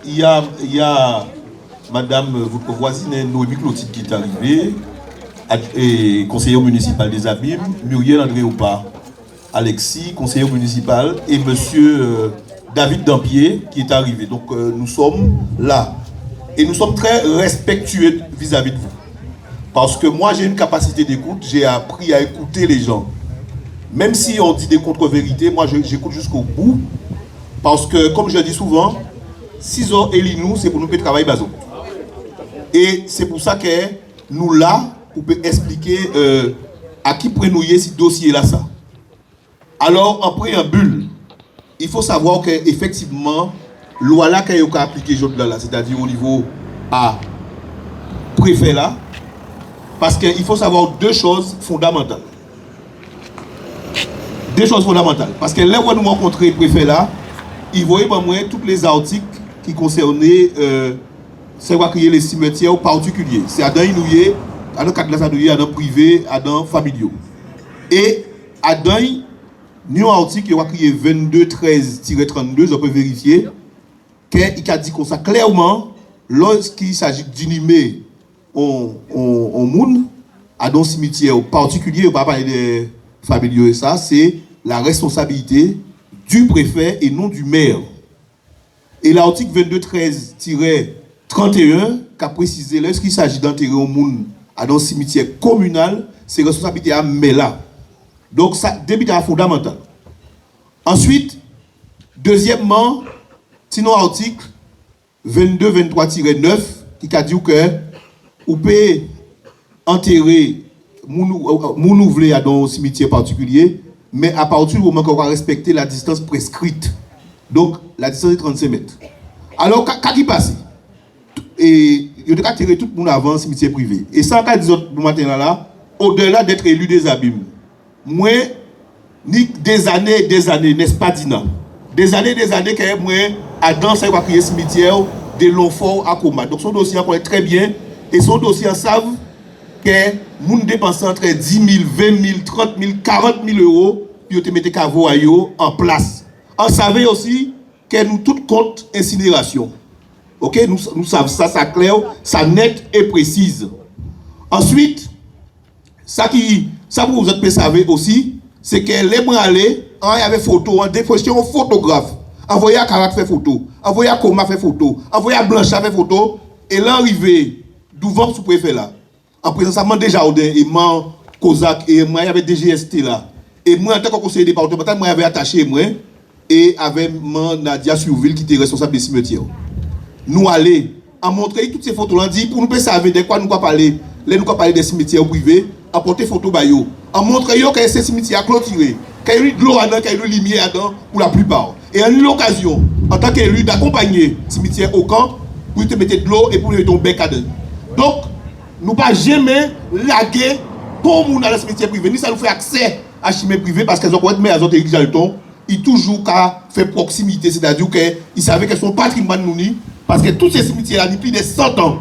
il y a Madame, votre voisine, Noémie Clotilde, qui est arrivée, et conseillère municipale des Abîmes, Muriel André Oupa, Alexis, conseiller municipal, et Monsieur David Dampier, qui est arrivé. Donc nous sommes là. Et nous sommes très respectueux vis-à-vis de vous. Parce que moi, j'ai une capacité d'écoute, j'ai appris à écouter les gens. Même si on dit des contre-vérités, moi, j'écoute jusqu'au bout. Parce que, comme je le dis souvent, si ils élisent nous, c'est pour nous travailler bazo. Et c'est pour ça que nous là, pour expliquer à qui prénouiller ce dossier-là, ça. Alors, en préambule, il faut savoir qu'effectivement, loi là qu'il y a appliqué aujourd'hui là, c'est-à-dire au niveau à préfet là, parce qu'il faut savoir deux choses fondamentales. Deux choses fondamentales. Parce que là où nous rencontrons le préfet là, il voyait pas moins tous les articles qui concernaient c'est quoi créer les cimetières particuliers. C'est à dans inouïe, à dans quatre à dans privé, à dans familiaux. Et à dans nous article qui a créé 22-13-32, on peut vérifier qu'il a dit comme ça clairement lorsqu'il s'agit d'inhumer un monde à dans cimetière particulier, on va pas parler des familiaux et ça, c'est la responsabilité du préfet et non du maire. Et l'article 22-13-31 qui a précisé lorsqu'il s'agit d'enterrer un monde à dans cimetière communal, c'est responsabilité à Mela. Donc ça début est fondamental. Ensuite, deuxièmement, sinon article 22-23-9 qui a dit que vous pouvez enterrer mon ouvré dans un cimetière particulier, mais à partir du moment qu'on va respecter la distance prescrite. Donc, la distance est 35 mètres. Alors, qu'est-ce qui passe? Et il y a enterré tout le monde avant un cimetière privé. Et ça, quand dit au matin là, au-delà d'être élu des Abîmes, moi, ni des années, n'est-ce pas, Dina? Des années, que moi, à dans ça, il va créer cimetière de Longfort à Coma. Donc, son dossier, on connaît très bien. Et son dossier, on savent que les gens dépensent entre 10 000, 20 000, 30 000, 40 000 euros pour te mettre cavo en place. On savait aussi que nous tout compte incinération. Ok, nous savons ça, ça clair, ça net et précise. Ensuite, ça vous êtes savez aussi, c'est que les bras allés, il y avait photo, en déposition photographe, envoyé à Karak faire photo, envoyé à Koma faire photo, envoyé à Blanchard faire photo, et l'arrivée d'ouvert sous préfet là, en présence de Desjardins et moi, Kozak, et moi, il y avait DGST là. Et moi, en tant que conseiller départemental, moi, j'avais attaché moi, et avec Nadia Surville qui était responsable des cimetières. Nous allons à montrer toutes ces photos-là, pour nous savoir de quoi nous parler, nous parler des cimetières privés, apporter photo bayo, à montrer que ces cimetières clôturés, qu'il y a eu de l'eau dedans, qu'il y a eu de lumière dedans pour la plupart. Et en l'occasion, en tant qu'élu, d'accompagner le cimetière au camp pour te mettre de l'eau et pour mettre ton bec à dedans. Donc, nous ne pas jamais laguer pour nous dans le cimetière privé. Ni ça nous fait accès à chimie privé parce qu'elles ont être mais elles ont été Jalton. Ils toujours qu'à faire proximité, c'est-à-dire qu'ils savaient que son patrimoine nous nie, parce que tous ces cimetières-là, depuis plus de 100 ans,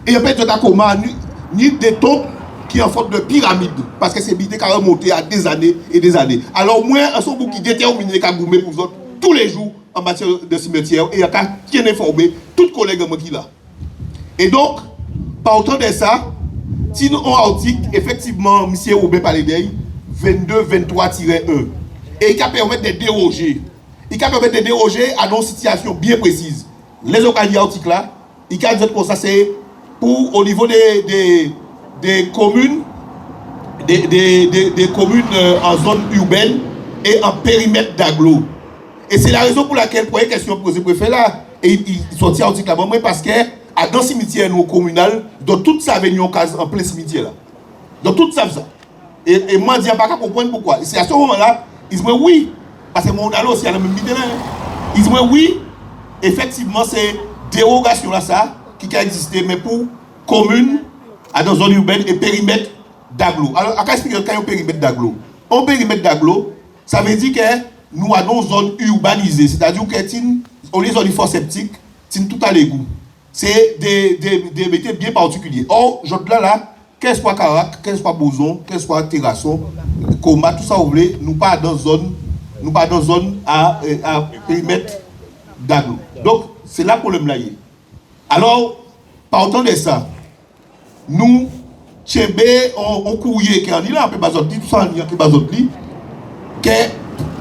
et il n'y a pas de coma, ni des tombes qui en forme de pyramide, parce que c'est bité qui a remonté à des années et des années. Alors, moi, elles sont beaucoup qui déterminent les Kagoumé pour vous autres, tous les jours, en matière de cimetière, et il y a qui est informé, tous les collègues qui là. Et donc, partant de ça, si nous avons un article, effectivement, M. Aubin Palédey, 22-23-1, et il permet de déroger. Il permet de déroger à nos situations bien précises. Les occasions articles là, il peut dire que ça c'est pour au niveau des communes, des communes en zone urbaine et en périmètre d'agglo. Et c'est la raison pour laquelle, pour une question posée préfet là, et il sortit article là, parce que à dans le cimetière communal, dans toute sa avenue en plein cimetière là. Dans toute ça. Et moi, je ne dis pas comprendre pourquoi. Et c'est à ce moment-là, ils disent oui, parce que mon allô aussi à la même idée là. Ils disent oui, effectivement, c'est dérogation là, ça, qui a existé, mais pour commune, dans zone urbaine et périmètre d'agglo. Alors, à quoi expliquer quand il y a un périmètre d'agglo? Un périmètre d'agglo, ça veut dire que nous avons une zone urbanisée, c'est-à-dire que on les zones sceptiques, c'est tout à l'égout. C'est des métiers bien particuliers. Or, aujourd'hui là, qu'est-ce soit Carac, qu'est-ce soit Boson, qu'est-ce soit Terrasson, Coma, tout ça, vous voulez, nous pas dans zone à périmètre d'agglo. Donc, c'est là le problème là. Alors, partant de ça, nous, Tchébé, on courrier qui en est là, on peut pas sortir, tout ça, on peut pas sortir, que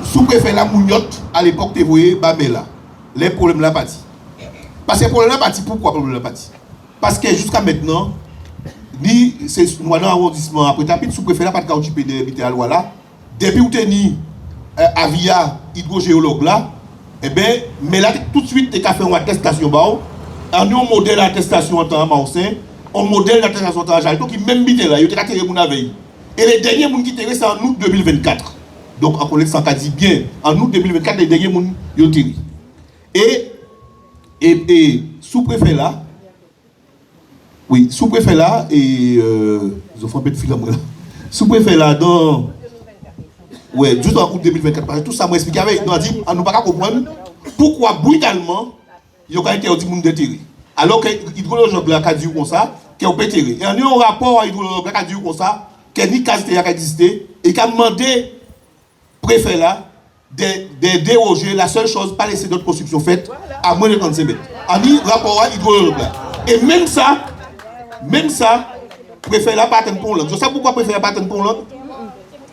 sous-préfet la Mougnotte, à l'époque, tu voyais, Bamela, les problèmes là parti. Parce que les problèmes là parti, pourquoi les problèmes là parti? Parce que jusqu'à maintenant, ni c'est nous dans l'arrondissement, après, tu as sous-préfet là, pas de caoutchouc de la loi là, depuis où tu es ni Avia, hydrogéologue là, eh bien, mais là, tout de suite, tu as fait une attestation, en un modèle d'attestation en temps à Marseille, un modèle d'attestation en temps à Jalto, qui même bité là, il y a tiré mon veille. Et les derniers gens qui tiré, c'est en août 2024. Donc, en collègue ça dit bien, en août 2024, les derniers gens qui ont tiré. Et sous-préfet là, oui, sous-préfet là, et ils ont fait un peu de fil à moi là. Sous-préfet là, dans. Ouais, juste en août 2024, parce que tout ça m'a expliqué avec, nous a dit, on ne peut pas comprendre pourquoi brutalement, il y a interdit de tirer. Alors que l'hydrologue a dit comme ça, qu'on peut tirer. Et on a un rapport à l'hydrologue a dit comme ça, qu'il n'y a ni cas qui a existé, et qu'il a demandé préfet là de déroger la seule chose, pas laisser d'autres constructions faites à moins de 35 mètres. On a un rapport à l'hydrologue là. Et même ça, préfet là pas attendre pour l'autre. Je sais pourquoi préfet là pas attendre pour l'autre.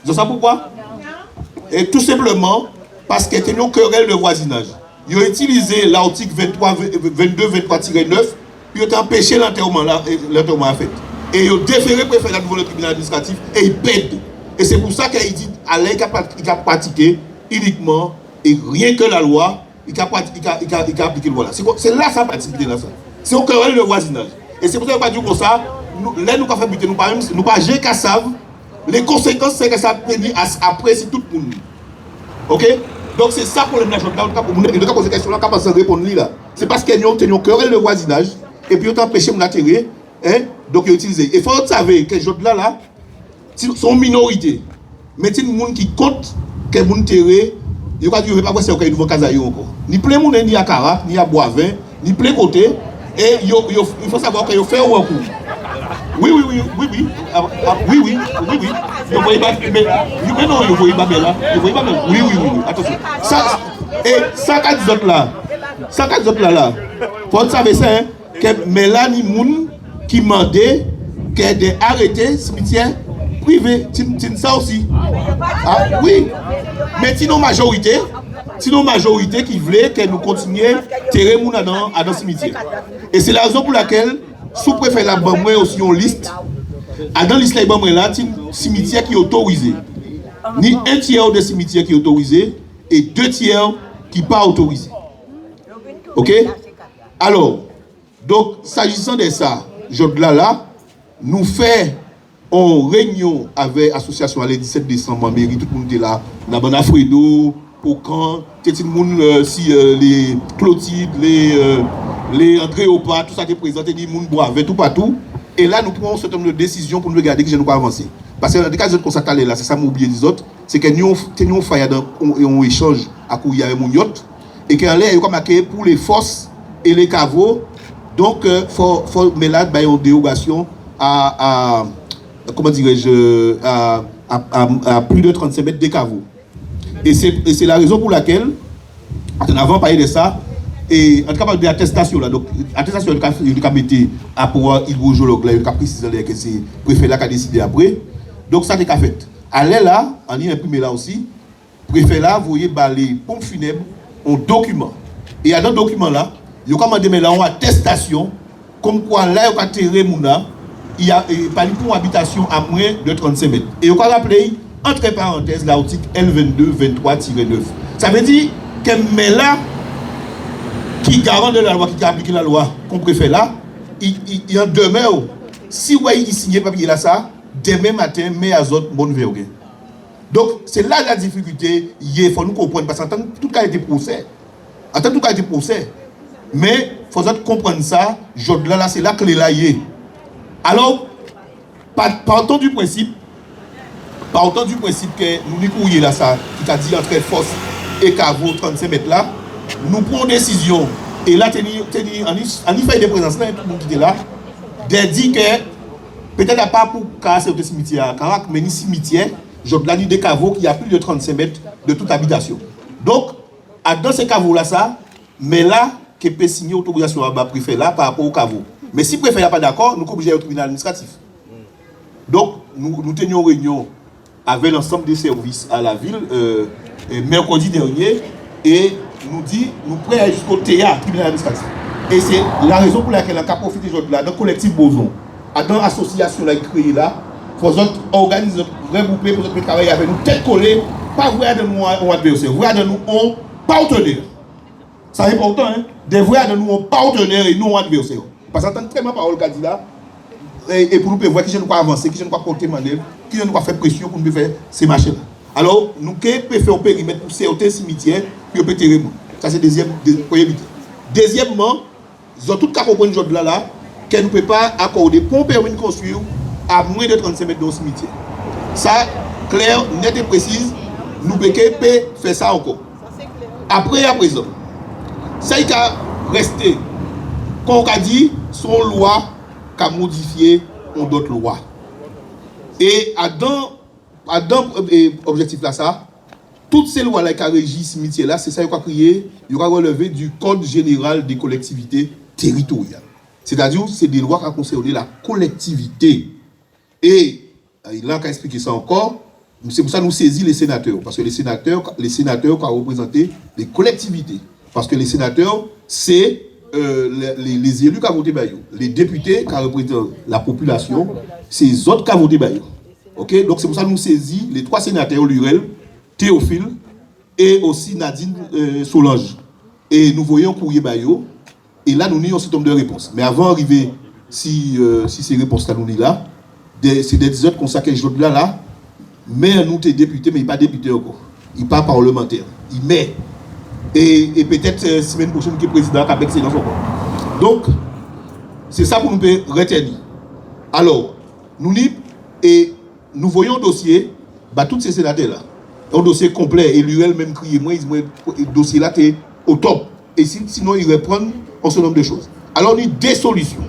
Je sais pourquoi. Et tout simplement parce qu'il y a une querelle de voisinage. Ils ont utilisé l'article 22-23-9, puis ils ont empêché l'enterrement à fait. Et ils ont déféré le préfet devant le tribunal administratif et ils pètent. Et c'est pour ça qu'il dit Alain qu'il a pratiqué uniquement et rien que la loi, il a appliqué le voilà. C'est là sa pratique là ça. C'est une querelle de voisinage. Et c'est pour ça qu'on va dire comme ça, là nous avons fait buter, nous pas j'ai qu'à savoir. Les conséquences, c'est que ça peut dire après si tout le monde. Ok? Donc c'est ça pour le national. Il y a posé question là, quand on répondre là. C'est parce qu'ils ont une querelle de voisinage et puis ils ont empêché de tirer. Hein? Donc ils ont utilisé. Et il faut savoir que les gens là, sont minorité. Mais si les gens qui comptent que les gens tirent, ils ne vont pas voir si ils vont caser encore. Ni plein de monde, ni à Carac, ni à Boisvin, ni plein côté. Et il faut savoir qu'ils ont fait un recours. Oui. Vous voyez pas, mais non, vous voyez pas là. Vous voyez pas là. Oui. Attention. Ça qu'a dit là. Faut savoir ça, hein, que Mélanie Moun qui demandait qu'elle ait arrêté cimetière privé. C'est ça aussi. Ah, oui. Mais sinon majorité qui voulait que nous continuions à terrer Moun dans le cimetière. Et c'est la raison pour laquelle sous-préfet la Bamoué aussi une liste. Dans liste la Bamoué là, c'est un cimetière qui est autorisé. Ni un tiers de cimetière qui est autorisé et 2 tiers qui n'est pas autorisé. Ok? Alors, donc, s'agissant de ça, là, nous faisons une réunion avec l'association le 17 décembre en mairie, tout le monde était là, la bonne Alfredo, au camp, tout le monde, les Clotilde, les André Opa, tout ça qui est présenté, les gens boivent, tout partout. Et là, nous prenons un certain nombre de décisions pour nous regarder que je ne pas avancer. Parce que dans le cas de nous constater là, c'est ça m'oublier des autres, c'est que nous avons fait un échange à courir avec mon yacht, et qu'en l'air, il y a marqué pour les fosses et les caveaux, donc il faut mettre une dérogation à comment dirais-je, à plus de 35 mètres des caveaux. Et c'est la raison pour laquelle, en avant parlé de ça, et en tout cas, de l'attestation là, donc l'attestation du cas mettre à pouvoir hydrogéologue là, il a précisé que c'est le préfet là qui a décidé après. Donc ça c'est fait. Allez là, on y imprimé là aussi. Préfet là, vous voyez les pompes funèbres en document. Et dans le document là, il y a commandé mais là une attestation comme quoi là il y a terré mouna, il y a pas une habitation à moins de 35 mètres. Et il y a rappelé entre parenthèses l'article L22-23-9. Ça veut dire que mais là qui garant de la loi, qui a appliqué la loi, comme préfet là, il en demeure. Si vous voyez, il signe papier là, ça, demain matin, mais à autres, bonne vergue. Donc, c'est là la difficulté, il faut nous comprendre, parce qu'en tout cas, il y a des procès. En tout cas, il y a des procès. Mais, il faut comprendre ça, là, c'est là que les là y est. Alors, partant du principe que nous nous courrier là, ça, qui a dit entre force et caveau 35 mètres là, nous prenons décision, et là, on y fait des présences là, tout le monde qui est là, de dire que, peut-être pas pour casser le cimetière, mais ni cimetière, je planie des caveaux qui a plus de 35 mètres de toute habitation. Donc, dans ces caveaux là, ça, mais là, que peut signer autorisation à préfet là par rapport au caveau. Mais si le préfet n'est pas d'accord, nous sommes obligés au tribunal administratif. Donc, nous tenions réunion avec l'ensemble des services à la ville mercredi dernier et nous dit nous prêts jusqu'au théâtre tribunal administratif. Et c'est la raison pour laquelle on a profité aujourd'hui là, dans le collectif Boson, dans l'association là créée là, pour organiser, regrouper, pour travailler avec nous, tête collée, pas vrai de nous un adversaire, vrai de nous un partenaire. Ça c'est important, hein? Des vrais de nous un partenaire et non un adversaire. Parce que très mal parole qu'a dit là, et pour nous pouvons voir qui je ne pas avancer, qui je ne pas porter manœuvre, qui je ne pas faire pression pour nous faire ces machins là. Alors, nous pouvons faire un périmètre pour certains cimetières, puis on peut terrer. Ça c'est deuxième, premier but. Deuxièmement, ils ont tout cas compris aujourd'hui là, qu'elle ne peut pas accorder pour permis de construire à moins de 35 mètres dans le cimetière. Ça, clair, net et précise, nous pouvons faire ça encore. Après, à présent, ça il a resté, comme on a dit, son loi qui a modifié d'autres lois. Et dans l'objectif là, ça, toutes ces lois-là qui ont régi ce cimetière-là, c'est ça qu'il a créé, il y aura relevé du Code général des collectivités territoriales. C'est-à-dire, c'est des lois qui ont concerné la collectivité. Et il a expliqué ça encore. C'est pour ça que nous saisissons les sénateurs. Parce que les sénateurs qui ont représenté les collectivités. Parce que les sénateurs, c'est les élus qui ont voté Bayo. Les députés qui ont représenté la population, c'est les autres qui ont voté Bayo. Okay? Donc c'est pour ça que nous saisissons les trois sénateurs, Lurel, Théophile et aussi Nadine Solange. Et nous voyons courrier Bayo. Et là, nous avons un certain nombre de réponses. Mais avant d'arriver, si ces réponses-là nous là, c'est des autres consacrés aujourd'hui là, mais nous sommes députés, mais il n'est pas député encore. Il n'est pas parlementaire. Il met. Et peut-être semaine prochaine, il est président avec excellence encore. Donc, c'est ça pour nous retenir. Alors, nous voyons un dossier, tous ces sénateurs-là, un dossier complet, et l'UL même crié, moi, le dossier-là, est au top. Et sinon, ils reprennent un certain nombre de choses. Alors, on a des solutions.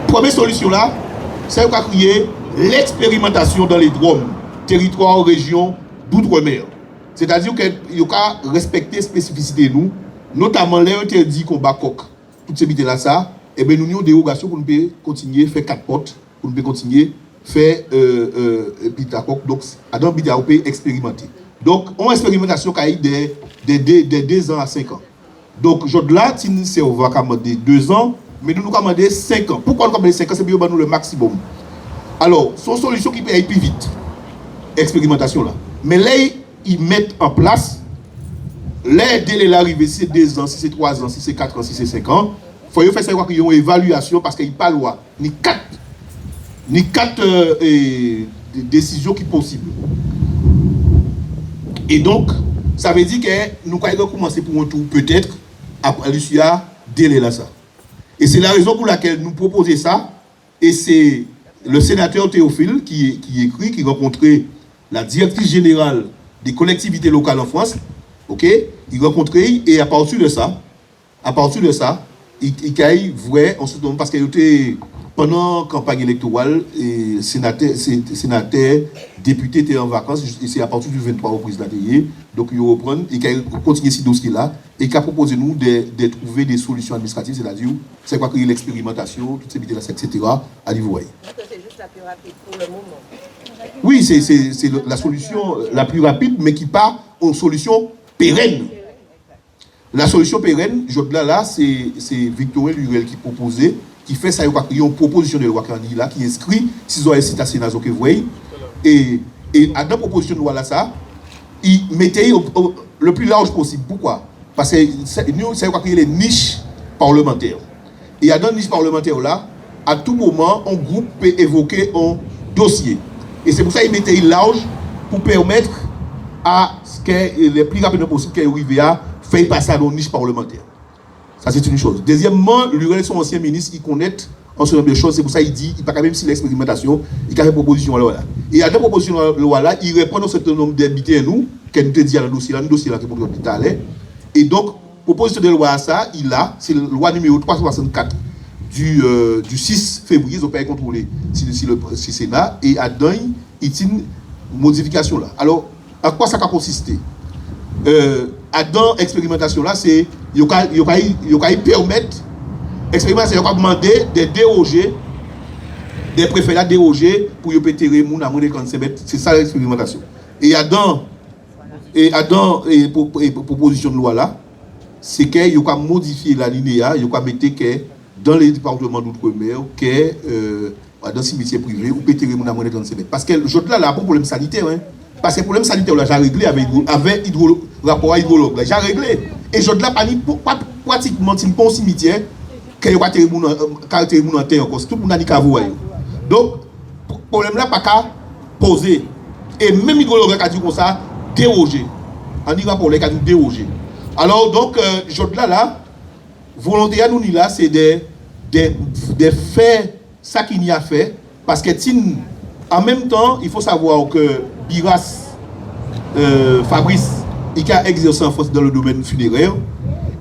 Première solution là, c'est qu'on a créé l'expérimentation dans les DROM, territoires, régions d'outre-mer. C'est-à-dire qu'il faut respecter les spécificités de nous, notamment les interdits qu'on bat coq, toutes ces bêtises là, ça, et bien nous avons des dérogations pour nous continuer à faire 4 portes, pour nous continuer à faire Pitacoq, donc à dans Bita, on peut expérimenter. Donc, on expérimentation qui a eu des 2 ans à 5 ans. Donc, là, c'est on va commander 2 ans, mais nous commandons 5 ans. Pourquoi nous commandons 5 ans? C'est bien nous le maximum. Alors, c'est une solution qui peut aller plus vite. Expérimentation là. Mais là, ils mettent en place les délais l'arrivée, si c'est 2 ans, si c'est 3 ans, si c'est 4 ans, si c'est 5 ans. Il faut faire ça qu'il y a une évaluation parce qu'il n'y a pas de loi. Ni 4 décisions qui sont possibles. Et donc, ça veut dire que nous allons commencer pour un tour peut-être à Lucia délai là ça. Et c'est la raison pour laquelle nous proposons ça. Et c'est le sénateur Théophile qui écrit, qui rencontrait la directrice générale des collectivités locales en France. Ok, il rencontrait et à partir de ça, il a eu vrai, parce qu'il était pendant la campagne électorale, et sénateur, député étaient en vacances, et c'est à partir du 23 au président. Donc il reprend, il a continué ce dossier-là, et il a proposé nous de trouver des solutions administratives, c'est-à-dire, c'est quoi créer l'expérimentation, toutes ces bidets-là, etc., à niveau. C'est juste la plus rapide pour le moment. Oui, c'est la solution la plus rapide, mais qui part en solution pérenne. La solution pérenne, là, c'est Victorien Lurel qui proposait, qui fait ça, il y a une proposition de loi qui inscrit, s'ils ont incité à Sénat, que vous voyez, et à la proposition de loi là, ça, ils mettaient le plus large possible. Pourquoi? Parce que nous, c'est qu'il y a les niches parlementaires. Et dans les niches parlementaires là, à tout moment, un groupe peut évoquer un dossier. Et c'est pour ça qu'ils mettaient large pour permettre à ce que le plus rapidement possible qu'il arrive à faire passer à nos niches parlementaires. Ça, c'est une chose. Deuxièmement, Lurel, son ancien ministre, il connaît un certain nombre de choses. C'est pour ça qu'il dit, il pas quand même si l'expérimentation, il a fait une proposition à là. Et à deux propositions à là, il répond à un certain nombre d'invités à nous, qu'elle nous dit à le dossier là, qui est pour tout à l'heure. Et donc, proposition de loi à ça, c'est la loi numéro 364 du 6 février, ils ont pas contrôlé si le Sénat, et à dedans, il y a une modification là. Alors, à quoi ça a consisté? À dans l'expérimentation là, c'est il y permettre, l'expérimentation, il y a demander de déroger, des préfets déroger pour y péter les gens à moins de 45 mètres. C'est ça l'expérimentation. Et il y a dans proposition de loi là, c'est qu'il y a modifier la linéa, il y a mettre que dans les départements d'outre-mer, que dans le cimetière privé, ou péter les gens à moins de 35 mètres. Parce que le jour là, il y a un problème sanitaire. Hein. Parce que le problème sanitaire, là, j'ai réglé avec rapport à hydrologue. J'ai réglé. Et je là, pas pratiquement, c'est pas un cimetière, qu'il y a des gens en terre encore. Tout le monde a dit qu'à voir. Donc, le problème là, pas qu'à poser. Et même hydrologue a dit comme ça, déroger. On dit rapport là, a dit déroger. Alors, donc, je là, volonté à nous, là, c'est de faire ça qu'il y a fait. Parce que, en même temps, il faut savoir que Biras, Fabrice, il a exercé en France dans le domaine funéraire.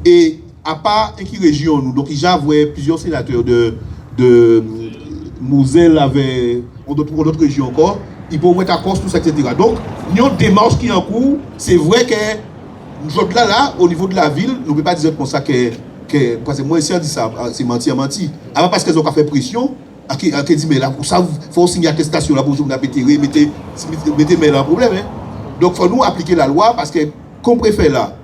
Et à part une région, nous, donc il y a plusieurs sénateurs de Moselle, pour d'autres régions encore, ils peuvent être à cause, tout ça, etc. Donc, il y a une démarche qui est en cours. C'est vrai que nous, là, au niveau de la ville, nous ne pouvons pas dire comme ça que parce que moi, ici, on dit ça, c'est menti. Alors, parce qu'ils ont fait pression, qui dit, mais là, pour ça, il faut signer attestation là pour vous mettez mais là un problème. Hein. Donc, il faut nous appliquer la loi parce que, qu'on préfère là,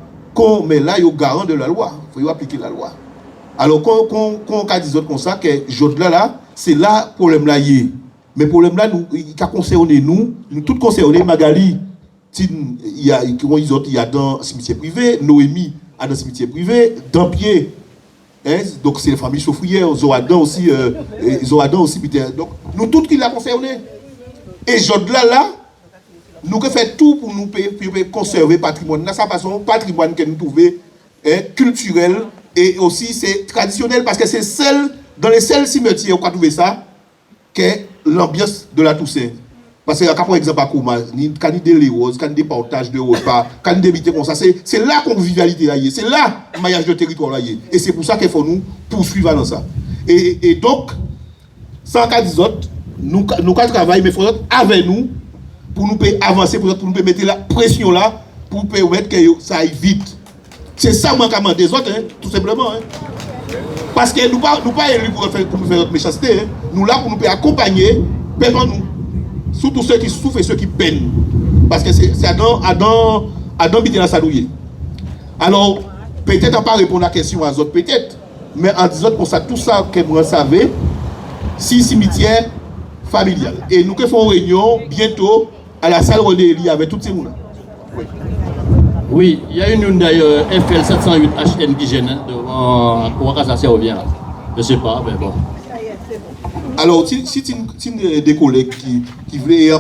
mais là, il y a garant de la loi. Il faut appliquer la loi. Alors, qu'on dit comme ça, que là, c'est là le problème là. Mais le problème là, il a concerné nous tous concernés, Magali, il y a dans le cimetière privé, Noémie a dans le cimetière privé, Dampier. Hein? Donc c'est les familles chauffrières, Zoadan aussi, donc nous tous qui l'a concerné. Et là, nous faisons tout pour nous conserver le patrimoine. Ça façon patrimoine que nous trouvons culturel et aussi c'est traditionnel parce que c'est dans les seuls cimetières où on trouve ça que l'ambiance de la Toussaint. Parce que par exemple à Kouma, quand il y a des roses, quand il y a des partages de repas, quand il y a des invités comme ça, c'est là qu'on convivialité là, c'est là le maillage de territoire là. Et c'est pour ça qu'il faut nous poursuivre dans ça. Et donc, sans cas des autres, nous travaillons, mais il faut avec nous pour nous avancer, pour nous mettre la pression là, pour permettre que ça aille vite. C'est ça le manquement des autres, hein, tout simplement. Hein. Parce que nous ne sommes pas élus pour faire notre méchanceté. Hein. Nous là pour nous accompagner, perdons nous. Surtout ceux qui souffrent et ceux qui peinent. Parce que c'est Adam Bidela Sadouye. Alors, peut-être on ne pas répondre à la question à autres, peut-être. Mais en disant pour ça, tout ça que vous savez, si cimetière familial. Et nous faisons une réunion bientôt à la salle René Elie avec tous ces gens. Oui, il y a une d'ailleurs FL 708HN qui gêne devant Ouakassa, ça revient là. Je ne sais pas, mais bon. Alors, si des collègues qui voulaient. Là,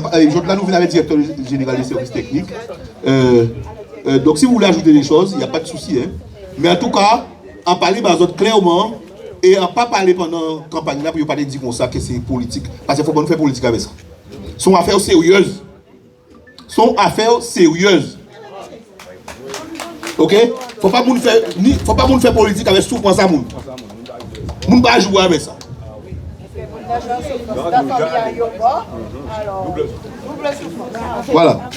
nous venons avec le directeur général des services techniques. Donc, si vous voulez ajouter des choses, il n'y a pas de souci. Hein. Mais en tout cas, en parler clairement et en pas parler pendant la campagne là, pour ne pas dire comme ça que c'est politique. Parce qu'il ne faut pas nous faire politique avec ça. Ce sont affaires sérieuses. Ok? Il ne faut pas nous faire politique avec souffrance à nous. Nous ne pouvons pas jouer avec ça. Voilà.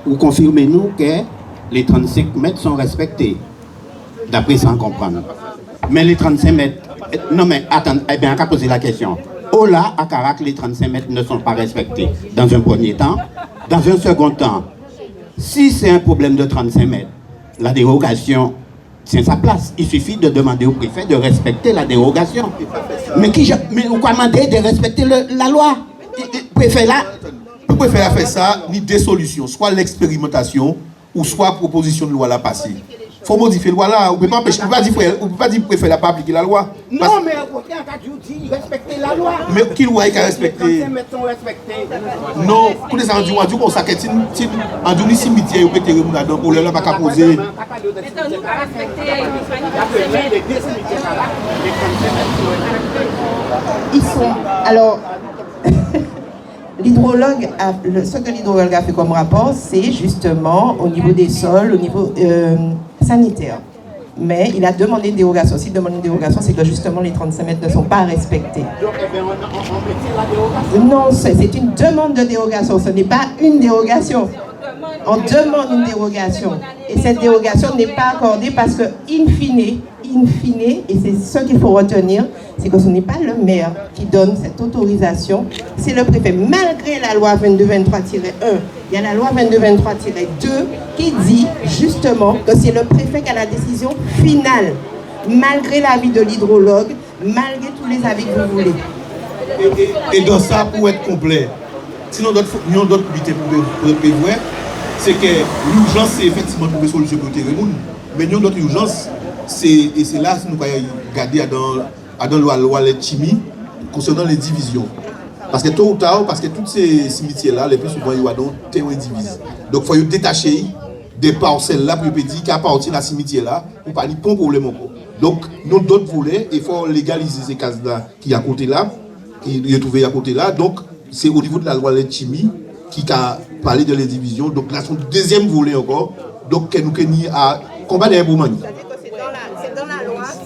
Vous confirmez-nous que les 35 mètres sont respectés, d'après ça on comprend. Mais les 35 mètres, non mais attends, eh bien on va poser la question. Ola, à Carac, les 35 mètres ne sont pas respectés dans un premier temps. Dans un second temps, si c'est un problème de 35 mètres, la dérogation c'est sa place. Il suffit de demander au préfet de respecter la dérogation. Mais vous demandez de respecter la loi. Le préfet là. Le préfet a fait ça, ni des solutions, soit l'expérimentation, ou soit proposition de loi là passée. Il faut modifier la loi là. On ne peut pas empêcher, on ne peut pas dire que le préfet n'a pas appliqué la loi. Non, mais au contraire, il respecter la loi. Mais qui loi il a respecté? Les 35 mètres sont respectés. Non, pour les endroits, on dit qu'on s'arrête, en donnant cimetière, on peut te remonter dans le problème, on n'a pas poser. Ils sont. Alors, l'hydrologue, ce que l'hydrologue a fait comme rapport, c'est justement au niveau des sols, au niveau sanitaire. Mais il a demandé une dérogation. S'il demande une dérogation, c'est que justement les 35 mètres ne sont pas respectés. Donc, on retire la dérogation? Non, c'est une demande de dérogation. Ce n'est pas une dérogation. On demande une dérogation. Et cette dérogation n'est pas accordée parce que, in fine, et c'est ce qu'il faut retenir, c'est que ce n'est pas le maire qui donne cette autorisation, c'est le préfet. Malgré la loi 2223-1, il y a la loi 2223-2 qui dit justement que c'est le préfet qui a la décision finale, malgré l'avis de l'hydrologue, malgré tous les avis que vous voulez. Et dans ça, pour être complet, sinon d'autres comités pour prévoir, c'est que l'urgence, c'est effectivement trouver solution pour le terrain. Mais nous, notre urgence, c'est là que nous allons garder dans la loi les chimie concernant les divisions. Parce que tôt ou tard, parce que tous ces cimetières-là, les plus souvent, ils ont des terrains divisés. Donc il faut détacher des parcelles-là pour dire qu'à partir de la cimetière-là, pour pas de problème encore. Donc nous, d'autres volets, il faut légaliser ces cases-là qui sont à côté là, qui sont trouvées à côté là. Donc c'est au niveau de la loi les chimie qui a parlé de les divisions. Donc là, son deuxième volet encore. Donc que nous avons à combattre les Boumani. C'est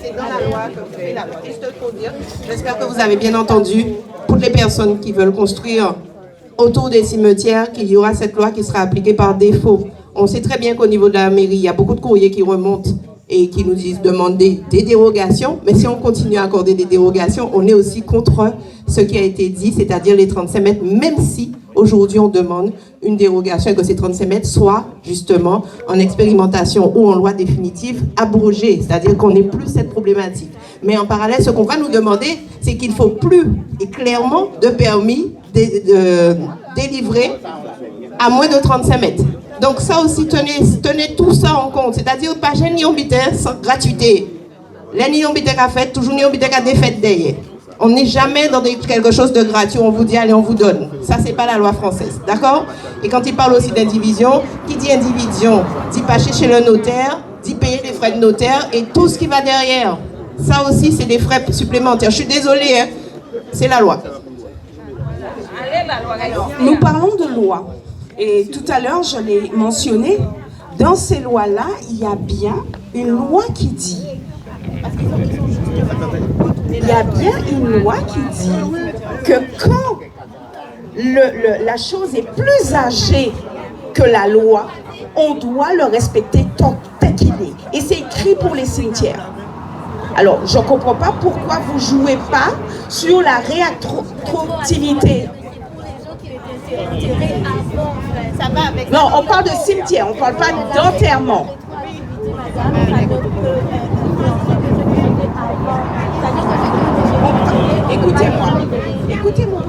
dans la loi que vous faites la loi. Juste pour dire, j'espère que vous avez bien entendu, pour les personnes qui veulent construire autour des cimetières, qu'il y aura cette loi qui sera appliquée par défaut. On sait très bien qu'au niveau de la mairie, il y a beaucoup de courriers qui remontent et qui nous disent demander des dérogations, mais si on continue à accorder des dérogations, on est aussi contre ce qui a été dit, c'est-à-dire les 35 mètres, même si aujourd'hui on demande une dérogation et que ces 35 mètres soient justement en expérimentation ou en loi définitive abrogés, c'est-à-dire qu'on n'ait plus cette problématique. Mais en parallèle, ce qu'on va nous demander, c'est qu'il ne faut plus, et clairement, de permis de délivrer à moins de 35 mètres. Donc ça aussi, tenez tout ça en compte. C'est-à-dire, pas j'ai ni sans gratuité. Les ni a fait, toujours ni a défait derrière. On n'est jamais dans quelque chose de gratuit, on vous dit allez, on vous donne. Ça, c'est pas la loi française, d'accord? Et quand il parle aussi d'indivision, qui dit indivision, dit pas chez le notaire, dit payer les frais de notaire et tout ce qui va derrière. Ça aussi, c'est des frais supplémentaires. Je suis désolée, hein? C'est la loi. Nous parlons de loi. Et tout à l'heure, je l'ai mentionné, dans ces lois-là, il y a bien une loi qui dit, que quand la chose est plus âgée que la loi, on doit le respecter tel qu'il est. Et c'est écrit pour les cimetières. Alors, je ne comprends pas pourquoi vous ne jouez pas sur la rétroactivité. Non, on parle de cimetière, on ne parle pas d'enterrement. Écoutez-moi.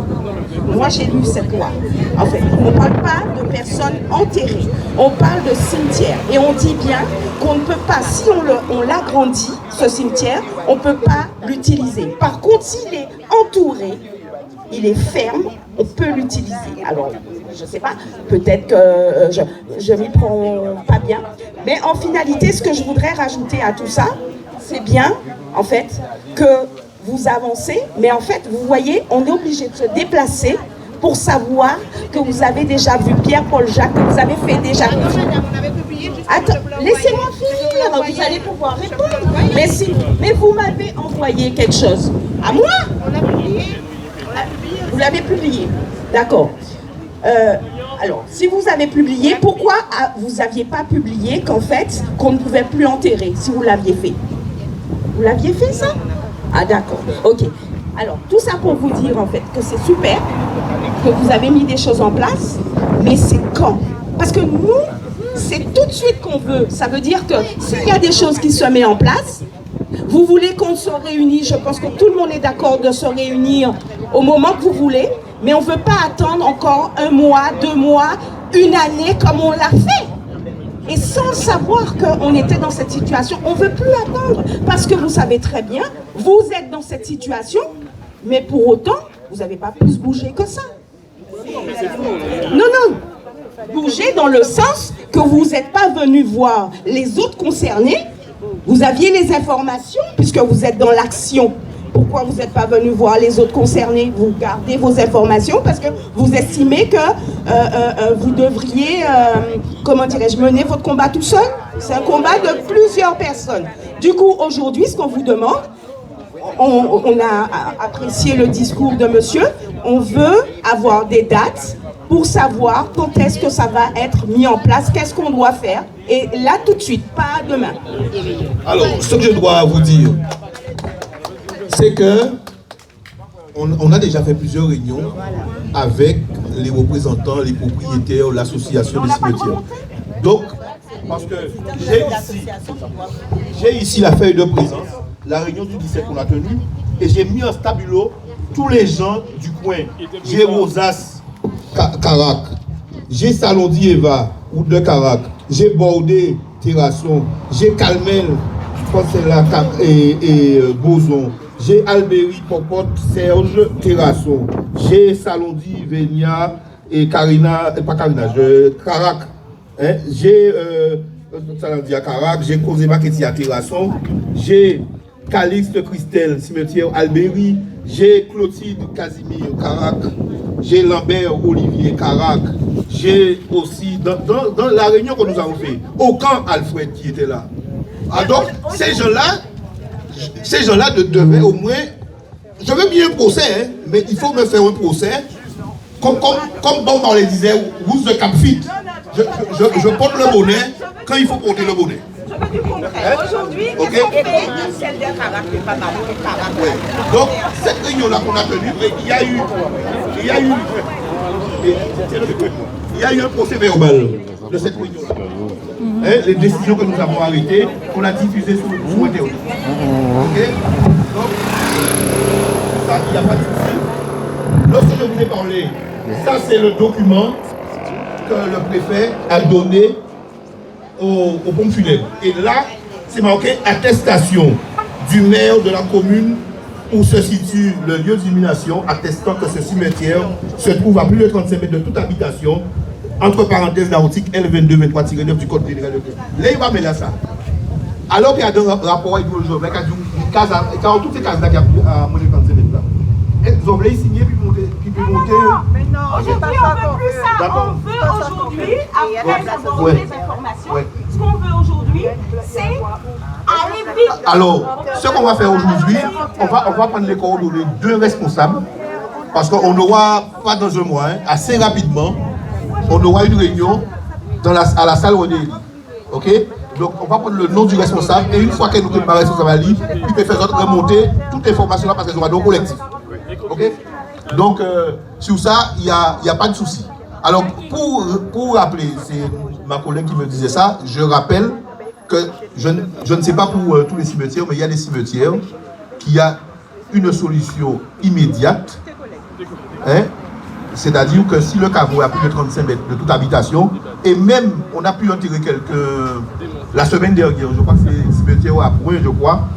Moi, j'ai lu cette loi. En fait, on ne parle pas de personnes enterrées. On parle de cimetière. Et on dit bien qu'on ne peut pas, si on l'agrandit, ce cimetière, on ne peut pas l'utiliser. Par contre, s'il est entouré, il est ferme, on peut l'utiliser. Alors, je ne sais pas, peut-être que je m'y prends pas bien. Mais en finalité, ce que je voudrais rajouter à tout ça, c'est bien, en fait, que vous avancez. Mais en fait, vous voyez, on est obligé de se déplacer pour savoir que vous avez déjà vu Pierre-Paul Jacques, que vous avez fait déjà... Attends, laissez-moi finir, vous allez pouvoir répondre. Mais vous m'avez envoyé quelque chose. À moi? Vous l'avez publié, d'accord. Alors, si vous avez publié, pourquoi vous n'aviez pas publié qu'en fait, qu'on ne pouvait plus enterrer, si vous l'aviez fait? Vous l'aviez fait, ça? Ah, d'accord, ok. Alors, tout ça pour vous dire, en fait, que c'est super, que vous avez mis des choses en place, mais c'est quand? Parce que nous, c'est tout de suite qu'on veut. Ça veut dire que s'il y a des choses qui se mettent en place, vous voulez qu'on se réunisse, je pense que tout le monde est d'accord de se réunir au moment que vous voulez, mais on ne veut pas attendre encore 1 mois, 2 mois, 1 année comme on l'a fait. Et sans savoir qu'on était dans cette situation, on ne veut plus attendre. Parce que vous savez très bien, vous êtes dans cette situation, mais pour autant, vous n'avez pas plus bougé que ça. Non. Bougé dans le sens que vous n'êtes pas venu voir les autres concernés. Vous aviez les informations, puisque vous êtes dans l'action. Pourquoi vous n'êtes pas venu voir les autres concernés? Vous gardez vos informations parce que vous estimez que vous devriez, comment dirais-je, mener votre combat tout seul. C'est un combat de plusieurs personnes. Du coup, aujourd'hui, ce qu'on vous demande, on a apprécié le discours de monsieur, on veut avoir des dates pour savoir quand est-ce que ça va être mis en place, qu'est-ce qu'on doit faire. Et là, tout de suite, pas demain. Alors, ce que je dois vous dire, c'est que on a déjà fait plusieurs réunions avec les représentants, les propriétaires, l'association des cimetières. Donc, parce que j'ai ici la feuille de présence, la réunion du 17 qu'on a tenue, et j'ai mis en stabilo tous les gens du coin. J'ai Rosas, Carac, j'ai Salondi Eva, route de Carac, j'ai Bordé, Terrasson, j'ai Calmel, je pense que c'est là, et Bozon, j'ai Albéry, Popote, Serge, Terrasson, j'ai Salondi, Vénia, et Karina, pas Karina, Carac, hein, j'ai Salondi à Carac, j'ai Cosema Keti à Terrasson, j'ai Calixte Christelle, cimetière Albéry, j'ai Clotilde Casimir, Carac, j'ai Lambert Olivier, Carac, j'ai aussi, dans la réunion que nous avons fait, aucun Alfred qui était là. Ah, donc, ces gens-là devaient au moins, je veux bien un procès, hein, mais il faut me faire un procès, comme Bon on les disait, Rousse de Capfit. Je porte le bonnet quand il faut porter le bonnet. Aujourd'hui, okay. Celle de Carac n'est pas mal. Ouais. Donc, cette réunion-là qu'on a tenue, il y a eu un procès verbal de cette réunion-là. Hein, les décisions que nous avons arrêtées, qu'on a diffusées sur Internet. Ok? Donc, ça, il n'y a pas de souci. Lorsque je vous ai parlé, ça c'est le document que le préfet a donné au pompe funèbre. Et là, c'est marqué attestation du maire de la commune où se situe le lieu d'illumination, attestant que ce cimetière se trouve à plus de 35 mètres de toute habitation, entre parenthèses l'article L22-23-9 du Code général de Québec. Là, il va mettre ça. Alors qu'il y a un rapport avec le jour, quand toutes ces cases-là qui ont moins de 35 mètres là. Ils ont voulu signer puis monter. Mais non, aujourd'hui on veut plus ça. On veut aujourd'hui, après avoir eu les informations, ce qu'on veut aujourd'hui, c'est aller vite. Alors, ce qu'on va faire aujourd'hui, on va prendre les coordonnées de deux responsables, parce qu'on aura, pas dans un mois, hein, assez rapidement, on aura une réunion à la salle René. Ok? Donc, on va prendre le nom du responsable, et une fois qu'elle nous prépare responsable à lui, il peut faire remonter toute l'information là parce qu'elle sera dans le collectif. Ok? Donc, sur ça, il n'y a pas de souci. Alors, pour rappeler, c'est ma collègue qui me disait ça, je rappelle que je ne sais pas pour tous les cimetières, mais il y a des cimetières qui a une solution immédiate. Hein? C'est-à-dire que si le caveau a plus de 35 mètres de toute habitation, et même on a pu enterrer quelqu'un la semaine dernière, je crois que c'est le cimetière à Point, je crois,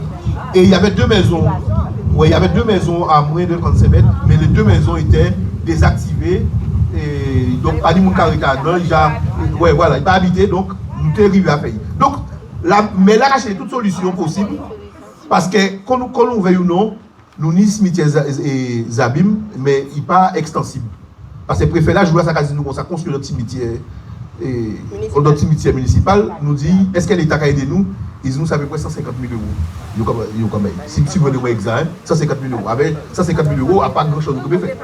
et il y avait deux maisons. Oui, il y avait deux maisons à moins de 35 mètres, mais les deux maisons étaient désactivées. Et donc, pas de monde ouais, voilà, il pas habité, donc nous sommes arrivés à payer. Donc, mais là, c'est toute solution possible, parce que quand nous veillons ou non, nous ni cimetière et Zabim, mais il n'est pas extensible. Parce que le préfet là, je vois ça quasi nous, ça construit notre cimetière. Et notre cimetière municipal nous dit, est-ce que l'État a aidé nous? Ils nous savent près 150 000 euros. Si vous voulez voir exemple, 150 000 euros. Avec 150 000 euros, à pas grand chose de faire.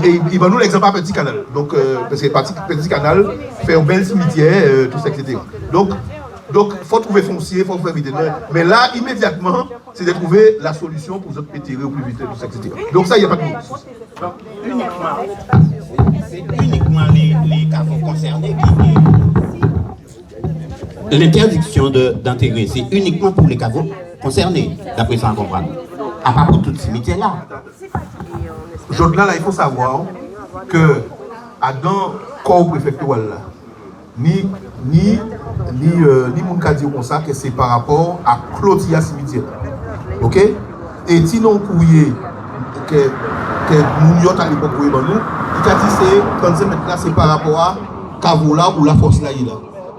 Et il va nous l'exemple à Petit Canal. Donc, parce que Petit Canal fait un bel cimetière, tout ça, etc. Donc, il faut trouver foncier, il faut faire vite. Mais là, immédiatement, c'est de trouver la solution pour vous péter au plus vite, tout ça, etc. Donc, ça, il n'y a pas de souci. C'est uniquement les caveaux concernés qui. L'interdiction d'intégrer, c'est uniquement pour les caveaux concernés, d'après ça, on comprend. À part pour tout le cimetière là. Là, il faut savoir que dans le corps préfectoral, ni mon cas dit comme ça que c'est par rapport à clôture cimetière. Ok? Et si non courrier que nous à l'époque nous, il a dit c'est 35 mètres là, c'est par rapport à Cavola ou la force là.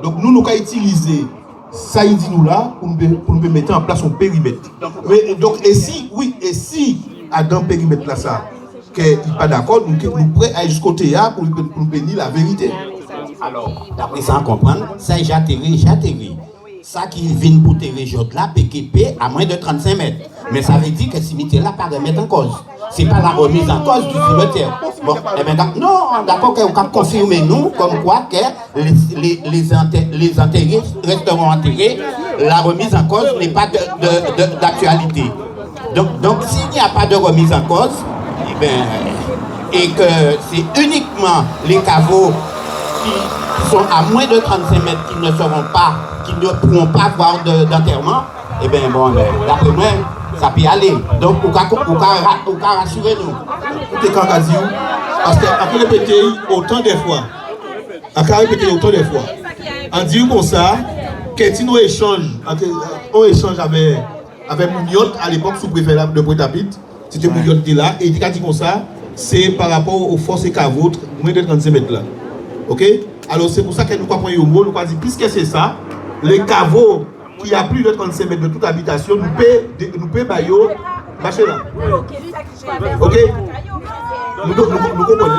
Donc nous avons utilisé ça il dit nous là pour nous mettre en place un périmètre. Mais, donc et si à dans le périmètre là ça qu'il n'est pas d'accord, nous sommes prêts à aller jusqu'au théâtre pour nous bénir la vérité. Alors, d'après ça, on comprend, ça j'atterri. Ça qui vient pour terrer là, PKP à moins de 35 mètres. Mais ça veut dire que ce cimetière là pas remettre en cause. c'est pas la remise en cause du cimetière. Bon, eh bien, non, d'accord, qu'on va confirmer nous comme quoi que les enterrés resteront enterrés, la remise en cause n'est pas d'actualité. Donc s'il n'y a pas de remise en cause, eh bien, et que c'est uniquement les caveaux qui sont à moins de 35 mètres qui ne pourront pas avoir d'enterrement, eh bien, bon, d'après moi, ça peut aller. Donc, on peut rassurer nous. C'est quand on dit, parce qu'on répété autant de fois. On dit comme ça, qu'on échange avec Mouniot à l'époque sous-préfet de Pointe-à-Pitre. C'était Mouniot qui est là. Et il dit comme ça, c'est par rapport aux forces et caveaux, moins de 35 mètres là. Ok? Alors, c'est pour ça que nous comprenons au mot, nous avons dit, puisque c'est ça, les caveaux qui a plus de 35 mètres de toute habitation, nous pouvons bailler, marcher là. Ok? Nous comprenons.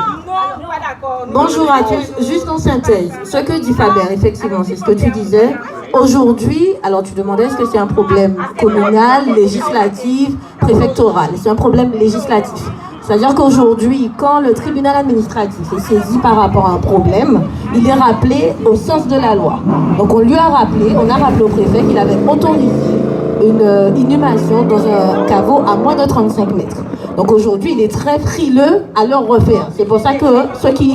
Bonjour à tous. Juste en synthèse, ce que dit Faber, effectivement, c'est ce que tu disais. Aujourd'hui, alors tu demandais est-ce que c'est un problème communal, législatif, préfectoral. C'est un problème législatif. C'est-à-dire qu'aujourd'hui, quand le tribunal administratif est saisi par rapport à un problème, il est rappelé au sens de la loi. Donc on a rappelé au préfet qu'il avait autorisé une inhumation dans un caveau à moins de 35 mètres. Donc aujourd'hui, il est très frileux à le refaire. C'est pour ça que ce qui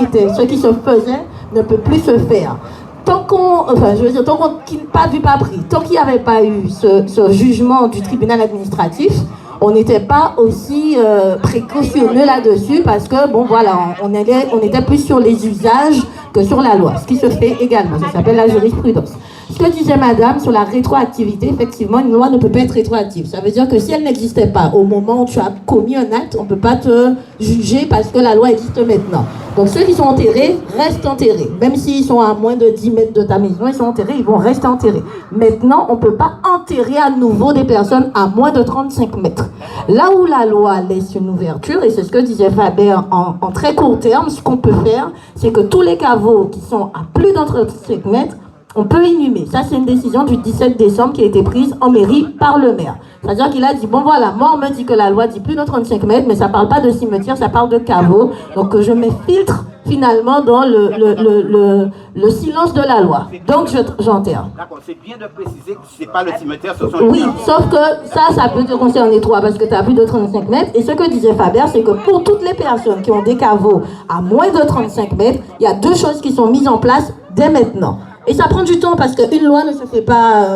se faisait ne peut plus se faire. Tant qu'il n'a pas vu, pas pris, tant qu'il n'y avait pas eu ce jugement du tribunal administratif, on n'était pas aussi précautionneux là-dessus parce que, bon voilà, on était plus sur les usages que sur la loi, ce qui se fait également, ça s'appelle la jurisprudence. Ce que disait madame sur la rétroactivité, effectivement, une loi ne peut pas être rétroactive. Ça veut dire que si elle n'existait pas au moment où tu as commis un acte, on ne peut pas te juger parce que la loi existe maintenant. Donc ceux qui sont enterrés restent enterrés. Même s'ils sont à moins de 10 mètres de ta maison, ils sont enterrés, ils vont rester enterrés. Maintenant, on ne peut pas enterrer à nouveau des personnes à moins de 35 mètres. Là où la loi laisse une ouverture, et c'est ce que disait Faber en très court terme, ce qu'on peut faire, c'est que tous les caveaux qui sont à plus de 35 mètres, on peut inhumer. Ça, c'est une décision du 17 décembre qui a été prise en mairie par le maire. C'est-à-dire qu'il a dit, bon voilà, moi on me dit que la loi dit plus de 35 mètres, mais ça ne parle pas de cimetière, ça parle de caveau. Donc je me filtre finalement dans le silence de la loi. Donc j'enterre. D'accord, c'est bien de préciser que ce n'est pas le cimetière, ce sont oui, sauf que ça peut te concerner toi parce que tu as plus de 35 mètres. Et ce que disait Faber, c'est que pour toutes les personnes qui ont des caveaux à moins de 35 mètres, il y a deux choses qui sont mises en place dès maintenant. Et ça prend du temps parce qu'une loi ne se fait pas,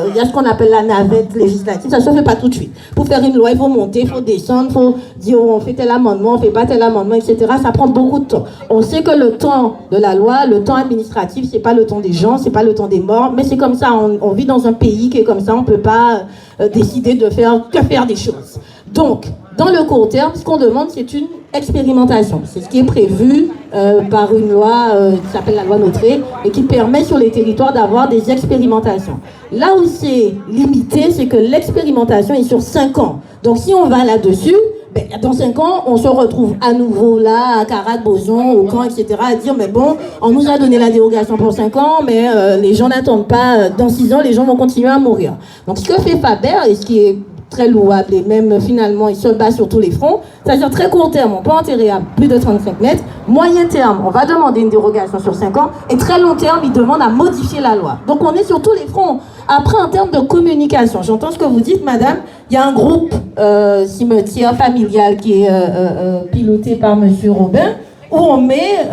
il y a ce qu'on appelle la navette législative, ça ne se fait pas tout de suite. Pour faire une loi, il faut monter, il faut descendre, il faut dire on fait tel amendement, on ne fait pas tel amendement, etc. Ça prend beaucoup de temps. On sait que le temps de la loi, le temps administratif, ce n'est pas le temps des gens, ce n'est pas le temps des morts, mais c'est comme ça, on vit dans un pays qui est comme ça, on ne peut pas décider de faire des choses. Donc, dans le court terme, ce qu'on demande, c'est une expérimentation. C'est ce qui est prévu par une loi qui s'appelle la loi Notré et qui permet sur les territoires d'avoir des expérimentations. Là où c'est limité, c'est que l'expérimentation est sur 5 ans. Donc si on va là-dessus, dans 5 ans, on se retrouve à nouveau là, à Carat, Boson, au camp, etc., à dire, mais bon, on nous a donné la dérogation pour 5 ans, mais les gens n'attendent pas. Dans 6 ans, les gens vont continuer à mourir. Donc ce que fait Faber, et ce qui est très louable, et même finalement il se bat sur tous les fronts, c'est-à-dire très court terme, on peut enterrer à plus de 35 mètres, moyen terme, on va demander une dérogation sur 5 ans, et très long terme, il demande à modifier la loi. Donc on est sur tous les fronts. Après, en termes de communication, j'entends ce que vous dites, madame, il y a un groupe cimetière familial qui est piloté par monsieur Robin, où on met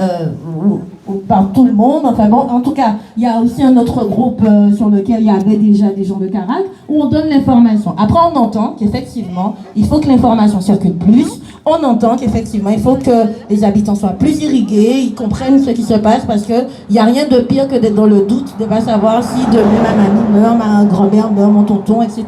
par tout le monde, enfin bon, en tout cas, il y a aussi un autre groupe sur lequel il y avait déjà des gens de Carac, où on donne l'information. Après, on entend qu'effectivement, il faut que l'information circule plus, on entend qu'effectivement, il faut que les habitants soient plus irrigués, ils comprennent ce qui se passe, parce qu'il n'y a rien de pire que d'être dans le doute, de ne pas savoir si demain ma mamie meurt, ma grand-mère meurt, mon tonton, etc.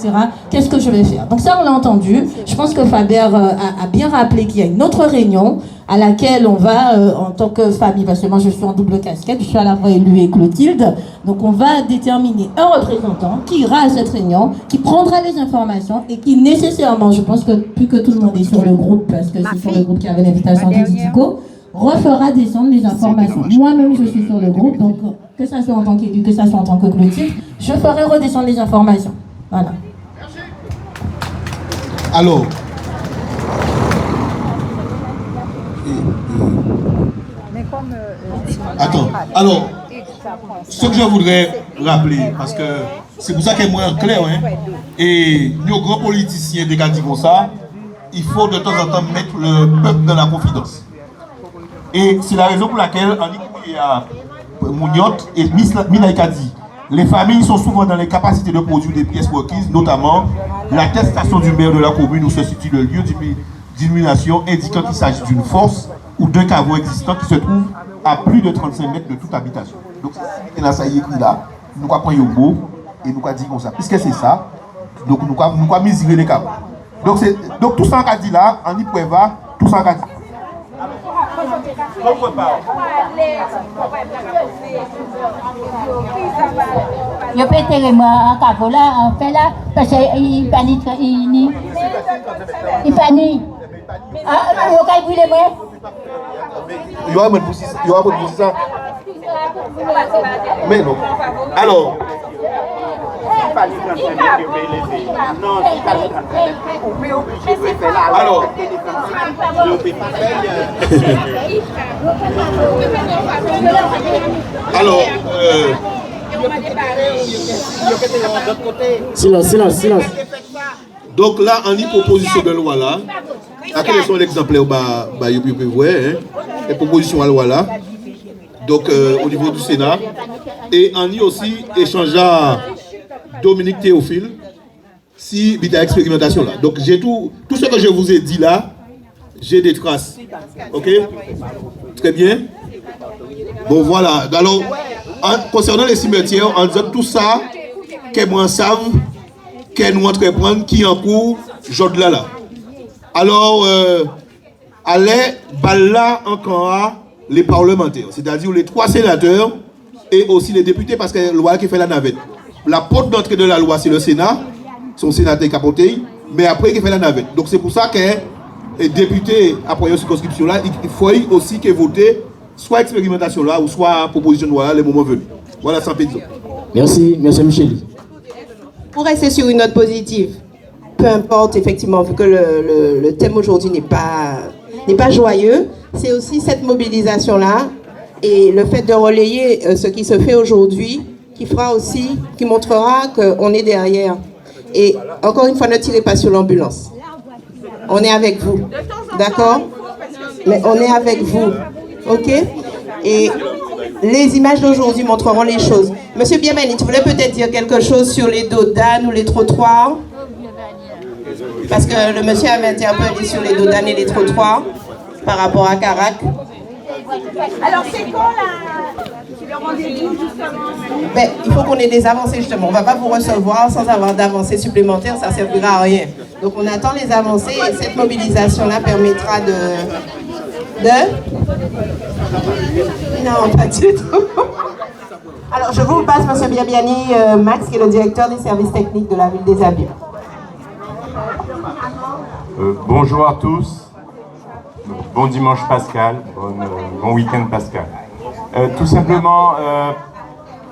Qu'est-ce que je vais faire? Donc ça, on l'a entendu. Je pense que Faber a bien rappelé qu'il y a une autre réunion à laquelle on va, en tant que famille, parce que moi je suis en double casquette, je suis à la fois élue et Clotilde, donc on va déterminer un représentant qui ira à cette réunion, qui prendra les informations et qui nécessairement, je pense que plus que tout le monde est sur le groupe, parce que c'est sur le groupe qui avait l'invitation de Didico, refera descendre les informations. Moi-même je suis sur le groupe, donc que ça soit en tant qu'élu, que ça soit en tant que Clotilde, je ferai redescendre les informations. Voilà. Alors, Attends, alors, ce que je voudrais rappeler, parce que c'est pour ça que moi en clair, hein, et nos grands politiciens des dit comme ça, il faut de temps en temps mettre le peuple dans la confidence. Et c'est la raison pour laquelle, en écoutant à Mouniot et Minaïka dit, les familles sont souvent dans les capacités de produire des pièces requises, notamment l'attestation du maire de la commune où se situe le lieu d'illumination indiquant qu'il s'agit d'une force ou d'un caveau existant qui se trouve à plus de 35 mètres de toute habitation. Donc, c'est là, ça y est écrit là, nous avons pris un mot et nous avons dit comme ça. Puisque c'est ça, donc nous avons mesuré les caveaux. Donc tout ça qu'on a dit là, on y prévoit, tout ça qu'on a dit. Je peux enterrer moi en cavole là, en fait là, parce qu'il panique, il panique. Ah, il va brûler moi. Il y aura un peu ça. Mais non. Alors. Alors. Alors. Silence. Donc là, on y proposition de loi là. À quel sont l'exemplaire vous voyez, les propositions de loi là. Donc au niveau du Sénat. Et on y aussi échangé à Dominique Théophile si il y a expérimentation là. Donc j'ai tout ce que je vous ai dit là, j'ai des traces. Ok? Très bien. Bon voilà. Alors, concernant les cimetières, en disant tout ça, que moi savent, que nous entreprendre, qui en cours, j'ode là. Alors, allez, là encore les parlementaires, c'est-à-dire les 3 sénateurs et aussi les députés, parce que la loi qui fait la navette. La porte d'entrée de la loi, c'est le Sénat, son sénateur capoté, mais après il fait la navette. Donc c'est pour ça que les députés, après une circonscription là, il faut aussi que voter soit expérimentation là, ou soit proposition de loi là, les moments venus. Voilà, sans pétition. Merci Michel. Pour rester sur une note positive, peu importe effectivement, vu que le thème aujourd'hui n'est pas joyeux, c'est aussi cette mobilisation-là et le fait de relayer ce qui se fait aujourd'hui qui montrera qu'on est derrière. Et encore une fois, ne tirez pas sur l'ambulance. On est avec vous, d'accord? Mais on est avec vous, ok? Et les images d'aujourd'hui montreront les choses. Monsieur Biamani, tu voulais peut-être dire quelque chose sur les dos d'âne ou les trottoirs? Parce que le monsieur avait interpellé sur les dos d'âne et les trottoirs par rapport à Carac. Alors c'est quand le rendez-vous justement? Ben, il faut qu'on ait des avancées justement. On ne va pas vous recevoir sans avoir d'avancées supplémentaires, ça ne servira à rien. Donc on attend les avancées et cette mobilisation-là permettra de... Non, pas du tout. Alors je vous passe M. Biabiani Max, qui est le directeur des services techniques de la ville des Abymes. Bonjour à tous. Bon dimanche Pascal, bon week-end Pascal. Tout simplement,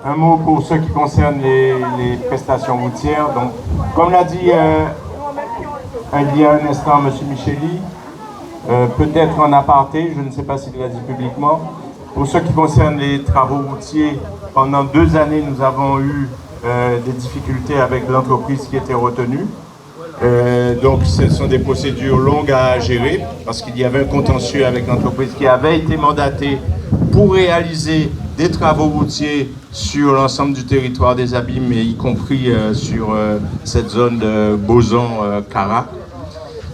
un mot pour ceux qui concernent les prestations routières. Donc, comme l'a dit il y a un instant M. Micheli, peut-être en aparté, je ne sais pas s'il l'a dit publiquement, pour ce qui concerne les travaux routiers, pendant 2 années, nous avons eu des difficultés avec l'entreprise qui était retenue. Donc ce sont des procédures longues à gérer parce qu'il y avait un contentieux avec l'entreprise qui avait été mandatée pour réaliser des travaux routiers sur l'ensemble du territoire des Abymes, et y compris sur cette zone de Boson-Carac.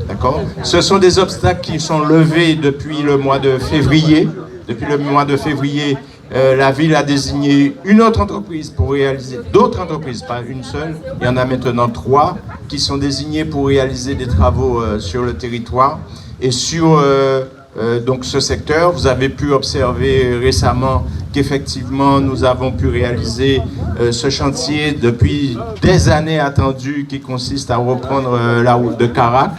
D'accord ? Ce sont des obstacles qui sont levés depuis le mois de février. Depuis le mois de février, la ville a désigné une autre entreprise pour réaliser, d'autres entreprises, pas une seule. Il y en a maintenant 3 qui sont désignées pour réaliser des travaux sur le territoire. Et sur donc ce secteur, vous avez pu observer récemment qu'effectivement nous avons pu réaliser ce chantier depuis des années attendu, qui consiste à reprendre la route de Carac,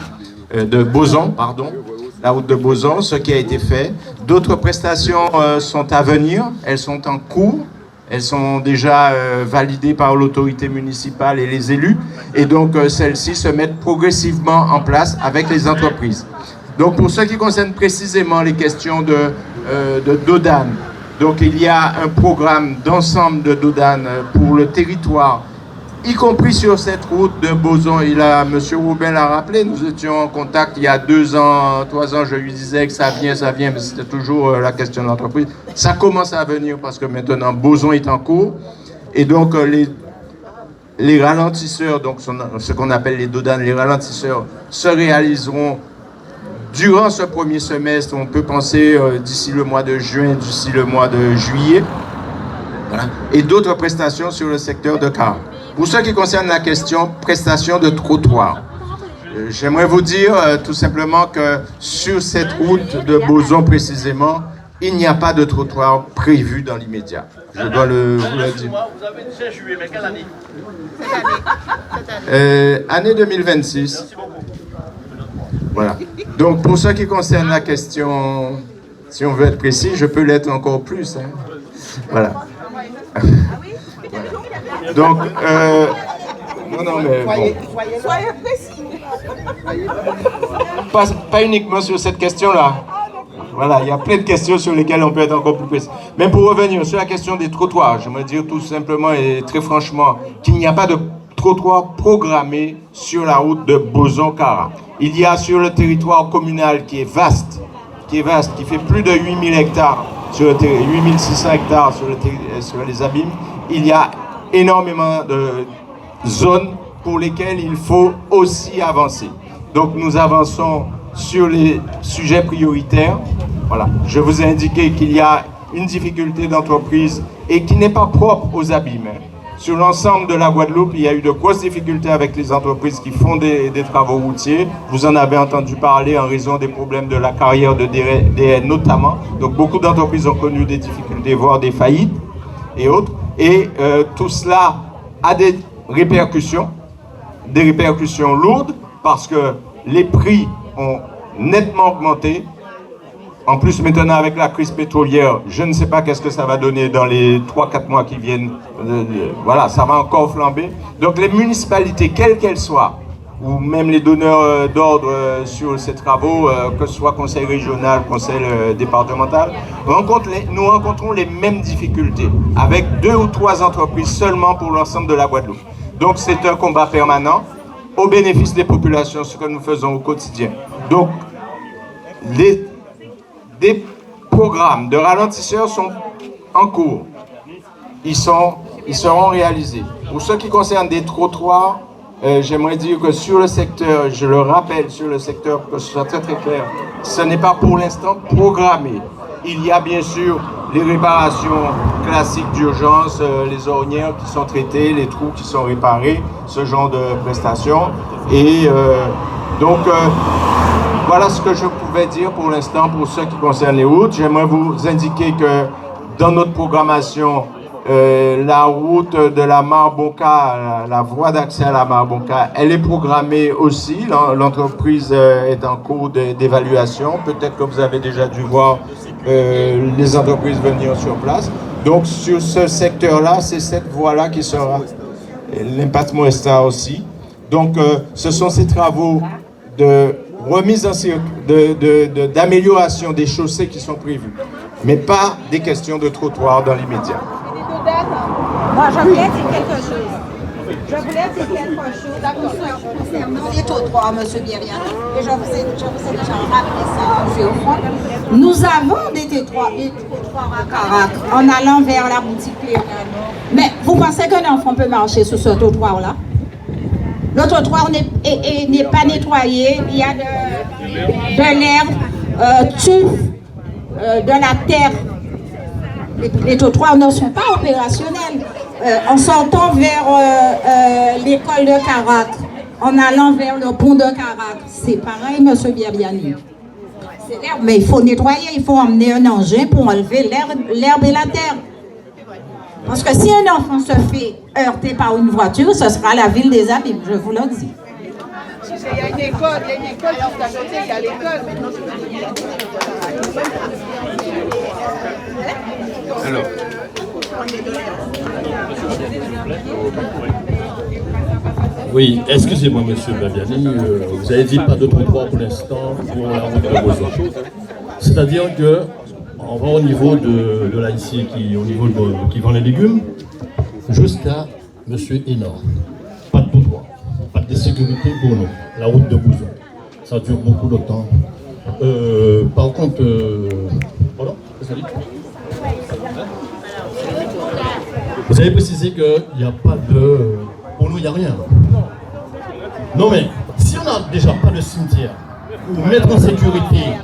de Boson, pardon. La route de Boson, ce qui a été fait. D'autres prestations sont à venir, elles sont en cours, elles sont déjà validées par l'autorité municipale et les élus, et donc celles-ci se mettent progressivement en place avec les entreprises. Donc pour ce qui concerne précisément les questions de Dodane, donc il y a un programme d'ensemble de Dodane pour le territoire, y compris sur cette route de Boson. M. Robin l'a rappelé, nous étions en contact il y a 2 ans, 3 ans, je lui disais que ça vient, mais c'était toujours la question de l'entreprise. Ça commence à venir parce que maintenant Boson est en cours, et donc les ralentisseurs, donc ce qu'on appelle les Dodanes, les ralentisseurs, se réaliseront durant ce premier semestre. On peut penser d'ici le mois de juin, d'ici le mois de juillet, voilà, et d'autres prestations sur le secteur de Carac. Pour ce qui concerne la question prestation de trottoir, j'aimerais vous dire tout simplement que sur cette route de Boson précisément, il n'y a pas de trottoir prévu dans l'immédiat. Je dois vous le dire. Vous avez dit 5 juillet, mais quelle année? Année 2026. Merci beaucoup. Voilà. Donc pour ce qui concerne la question, si on veut être précis, je peux l'être encore plus. Hein. Voilà. Donc, non, mais bon. Soyez précis. Pas uniquement sur cette question-là. Voilà, il y a plein de questions sur lesquelles on peut être encore plus précis. Mais pour revenir sur la question des trottoirs, j'aimerais dire tout simplement et très franchement qu'il n'y a pas de trottoir programmé sur la route de Boson-Carac. Il y a sur le territoire communal qui est vaste, qui fait plus de 8000 hectares, 8600 hectares sur les abîmes, il y a énormément de zones pour lesquelles il faut aussi avancer. Donc nous avançons sur les sujets prioritaires. Voilà. Je vous ai indiqué qu'il y a une difficulté d'entreprise et qui n'est pas propre aux abîmes. Sur l'ensemble de la Guadeloupe, il y a eu de grosses difficultés avec les entreprises qui font des travaux routiers. Vous en avez entendu parler en raison des problèmes de la carrière de DN notamment. Donc beaucoup d'entreprises ont connu des difficultés, voire des faillites et autres. Et tout cela a des répercussions lourdes parce que les prix ont nettement augmenté. En plus, maintenant, avec la crise pétrolière, je ne sais pas qu'est-ce que ça va donner dans les 3-4 mois qui viennent. Voilà, ça va encore flamber. Donc, les municipalités, quelles qu'elles soient, ou même les donneurs d'ordre sur ces travaux, que ce soit conseil régional, conseil départemental, nous rencontrons les mêmes difficultés, avec 2 ou 3 entreprises seulement pour l'ensemble de la Guadeloupe. Donc, c'est un combat permanent au bénéfice des populations, ce que nous faisons au quotidien. Donc, des programmes de ralentisseurs sont en cours. Ils seront réalisés. Pour ce qui concerne des trottoirs, j'aimerais dire que sur le secteur, je le rappelle, sur le secteur, que ce soit très très clair, ce n'est pas pour l'instant programmé. Il y a bien sûr les réparations classiques d'urgence, les ornières qui sont traitées, les trous qui sont réparés, ce genre de prestations. Et donc, voilà ce que je pouvais dire pour l'instant pour ce qui concerne les routes. J'aimerais vous indiquer que dans notre programmation, la route de la Marbonca, la voie d'accès à la Marbonca, elle est programmée aussi. L'entreprise est en cours d'évaluation. Peut-être que vous avez déjà dû voir les entreprises venir sur place. Donc sur ce secteur-là, c'est cette voie-là qui sera l'impact Moesta aussi. Donc ce sont ces travaux de remise en d'amélioration des chaussées qui sont prévues, mais pas des questions de trottoir dans l'immédiat. Moi, je voulais dire quelque chose. Concernant les trottoirs, M. Biérian, et je vous ai déjà rappelé ça plusieurs fois. Nous avons des trottoirs à Carac en allant vers la boutique Léonard. Mais vous pensez qu'un enfant peut marcher sur ce trottoir-là? Le trottoir n'est pas nettoyé, il y a de l'herbe, de la terre. Les trottoirs ne sont pas opérationnels. En sortant vers l'école de Carac, en allant vers le pont de Carac, c'est pareil, M. Biabiani. C'est l'herbe, mais il faut nettoyer, il faut emmener un engin pour enlever l'herbe et la terre. Parce que si un enfant se fait heurter par une voiture, ce sera la ville des abîmes, je vous le dis. Il y a une école juste à côté, il y a l'école. Alors. Oui, excusez-moi, monsieur Babiani, vous avez dit pas de trottoir pour l'instant pour la route de Boson. C'est-à-dire que on va au niveau de là ici, qui vend les légumes, jusqu'à monsieur Hénor. Pas de trottoir, pas de sécurité pour nous. La route de Boson. Ça dure beaucoup de temps. Par contre, pardon, qu'est-ce que ça dit ? Vous avez précisé qu'il n'y a pas de... Pour nous, il n'y a rien. Non mais, si on n'a déjà pas de cimetière pour mettre en sécurité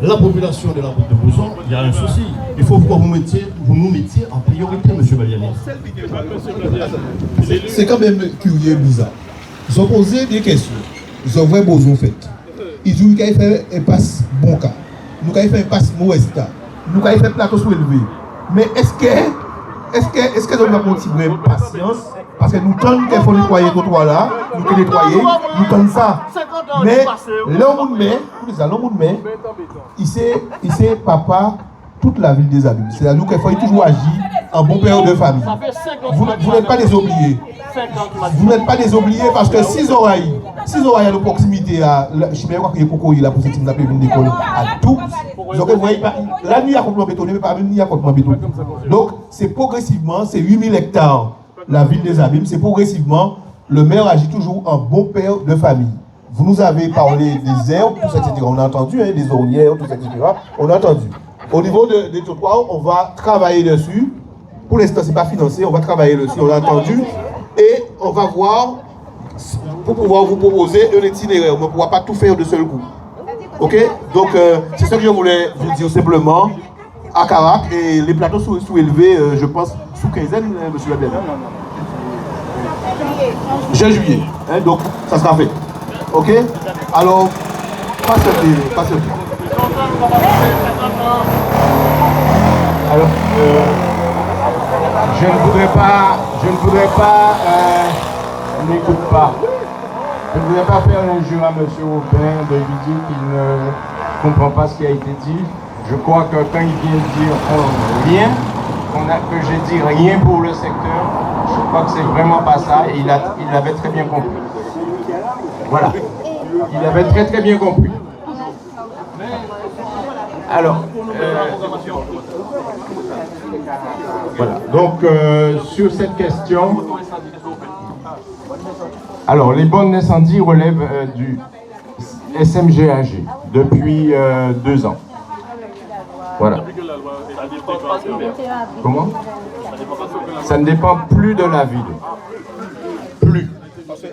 la population de la route de Boson, il y a un souci. Il faut que vous nous mettiez en priorité, M. Baliani. C'est quand même curieux, bizarre. Ils ont posé des questions. Ils ont vraiment besoin fait. Ils disent qu'il fait un passe bon cas. Nous avons fait un passe mauvais cas. Nous avons fait plateau sous-élevé. Mais est-ce que nous avons un petit peu de patience? Parce que nous tentons qu'il faut nettoyer le trottoir là, nous pouvons nettoyer, nous tentons ça. Mais l'homme met, il sait papa toute la ville des Abîmes. C'est-à-dire qu'il faut toujours agir en bon père de famille. Vous n'êtes pas des oubliés. Vous n'êtes pas des oubliés parce que si Zoraï a de proximité à. Je ne sais pas qu'il y a beaucoup là pour cette team d'école à tout. Donc vous voyez, la nuit à complètement bétonné, mais pas même nuit à complètement bétonné. Donc c'est progressivement, c'est 8000 hectares. La ville des Abîmes, c'est progressivement, le maire agit toujours en bon père de famille. Vous nous avez parlé des herbes, tout ça, etc. On a entendu, hein, des ornières, tout ça, etc. On a entendu. Au niveau des trottoirs, on va travailler dessus. Pour l'instant, ce n'est pas financé, on va travailler dessus, on a entendu. Et on va voir, pour pouvoir vous proposer un itinéraire. On ne pourra pas tout faire de seul coup. Ok? Donc, c'est ce que je voulais vous dire simplement. À Carac, et les plateaux sous-élevés, je pense, sous quinzaine, monsieur Labien. Juillet. Hein, donc, ça sera fait. Ok? Alors, passez. Alors, je ne voudrais pas, n'écoute pas. Je ne voudrais pas faire l'injure à M. Aubin de lui dire qu'il ne comprend pas ce qui a été dit. Je crois que quand il vient de dire rien, que j'ai dit rien pour le secteur, je crois que c'est vraiment pas ça et il avait très bien compris. Voilà. Il avait très bien compris. Alors, voilà. Donc, sur cette question, alors les bonnes d'incendie relèvent du SMGAG depuis 2 ans. Voilà. Comment? Ça ne dépend plus de la ville. Plus. Parce que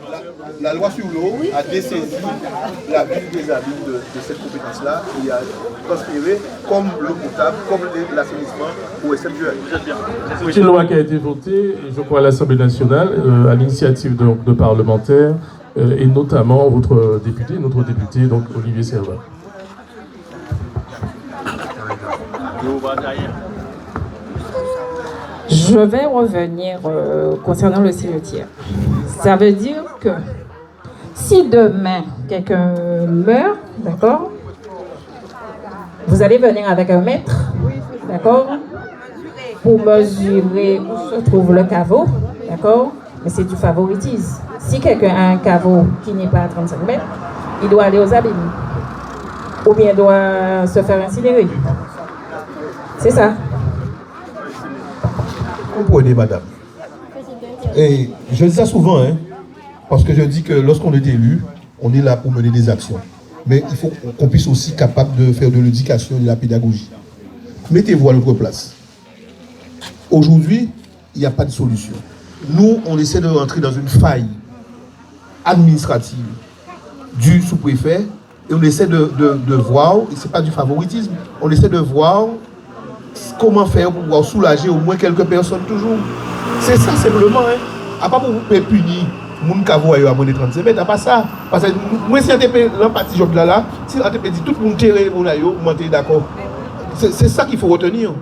la loi sur l'eau a dessaisi la ville des Abîmes de cette compétence-là et a transféré comme l'eau potable, comme l'assainissement au SMGA. C'est une loi qui a été votée, je crois, à l'Assemblée nationale, à l'initiative de parlementaires et notamment notre député, donc Olivier Servat. Je vais revenir concernant le cimetière. Ça veut dire que si demain quelqu'un meurt, d'accord, vous allez venir avec un mètre, d'accord, pour mesurer où se trouve le caveau, d'accord, mais c'est du favoritisme. Si quelqu'un a un caveau qui n'est pas à 35 mètres, il doit aller aux Abîmes ou bien doit se faire incinérer. C'est ça. Comprenez, madame. Et je dis ça souvent, hein, parce que je dis que lorsqu'on est élu, on est là pour mener des actions. Mais il faut qu'on puisse aussi être capable de faire de l'éducation et de la pédagogie. Mettez-vous à notre place. Aujourd'hui, il n'y a pas de solution. Nous, on essaie de rentrer dans une faille administrative du sous-préfet et on essaie de voir, et ce n'est pas du favoritisme, on essaie de voir comment faire pour pouvoir soulager au moins quelques personnes toujours. C'est ça simplement. Hein. À part pour vous punir, mon cavo à moins de 35 mètres, à pas ça. Parce que moi, si on te fait l'empathie là, si on te dit tout le monde tirer mon aïe, vous êtes d'accord. C'est ça qu'il faut retenir.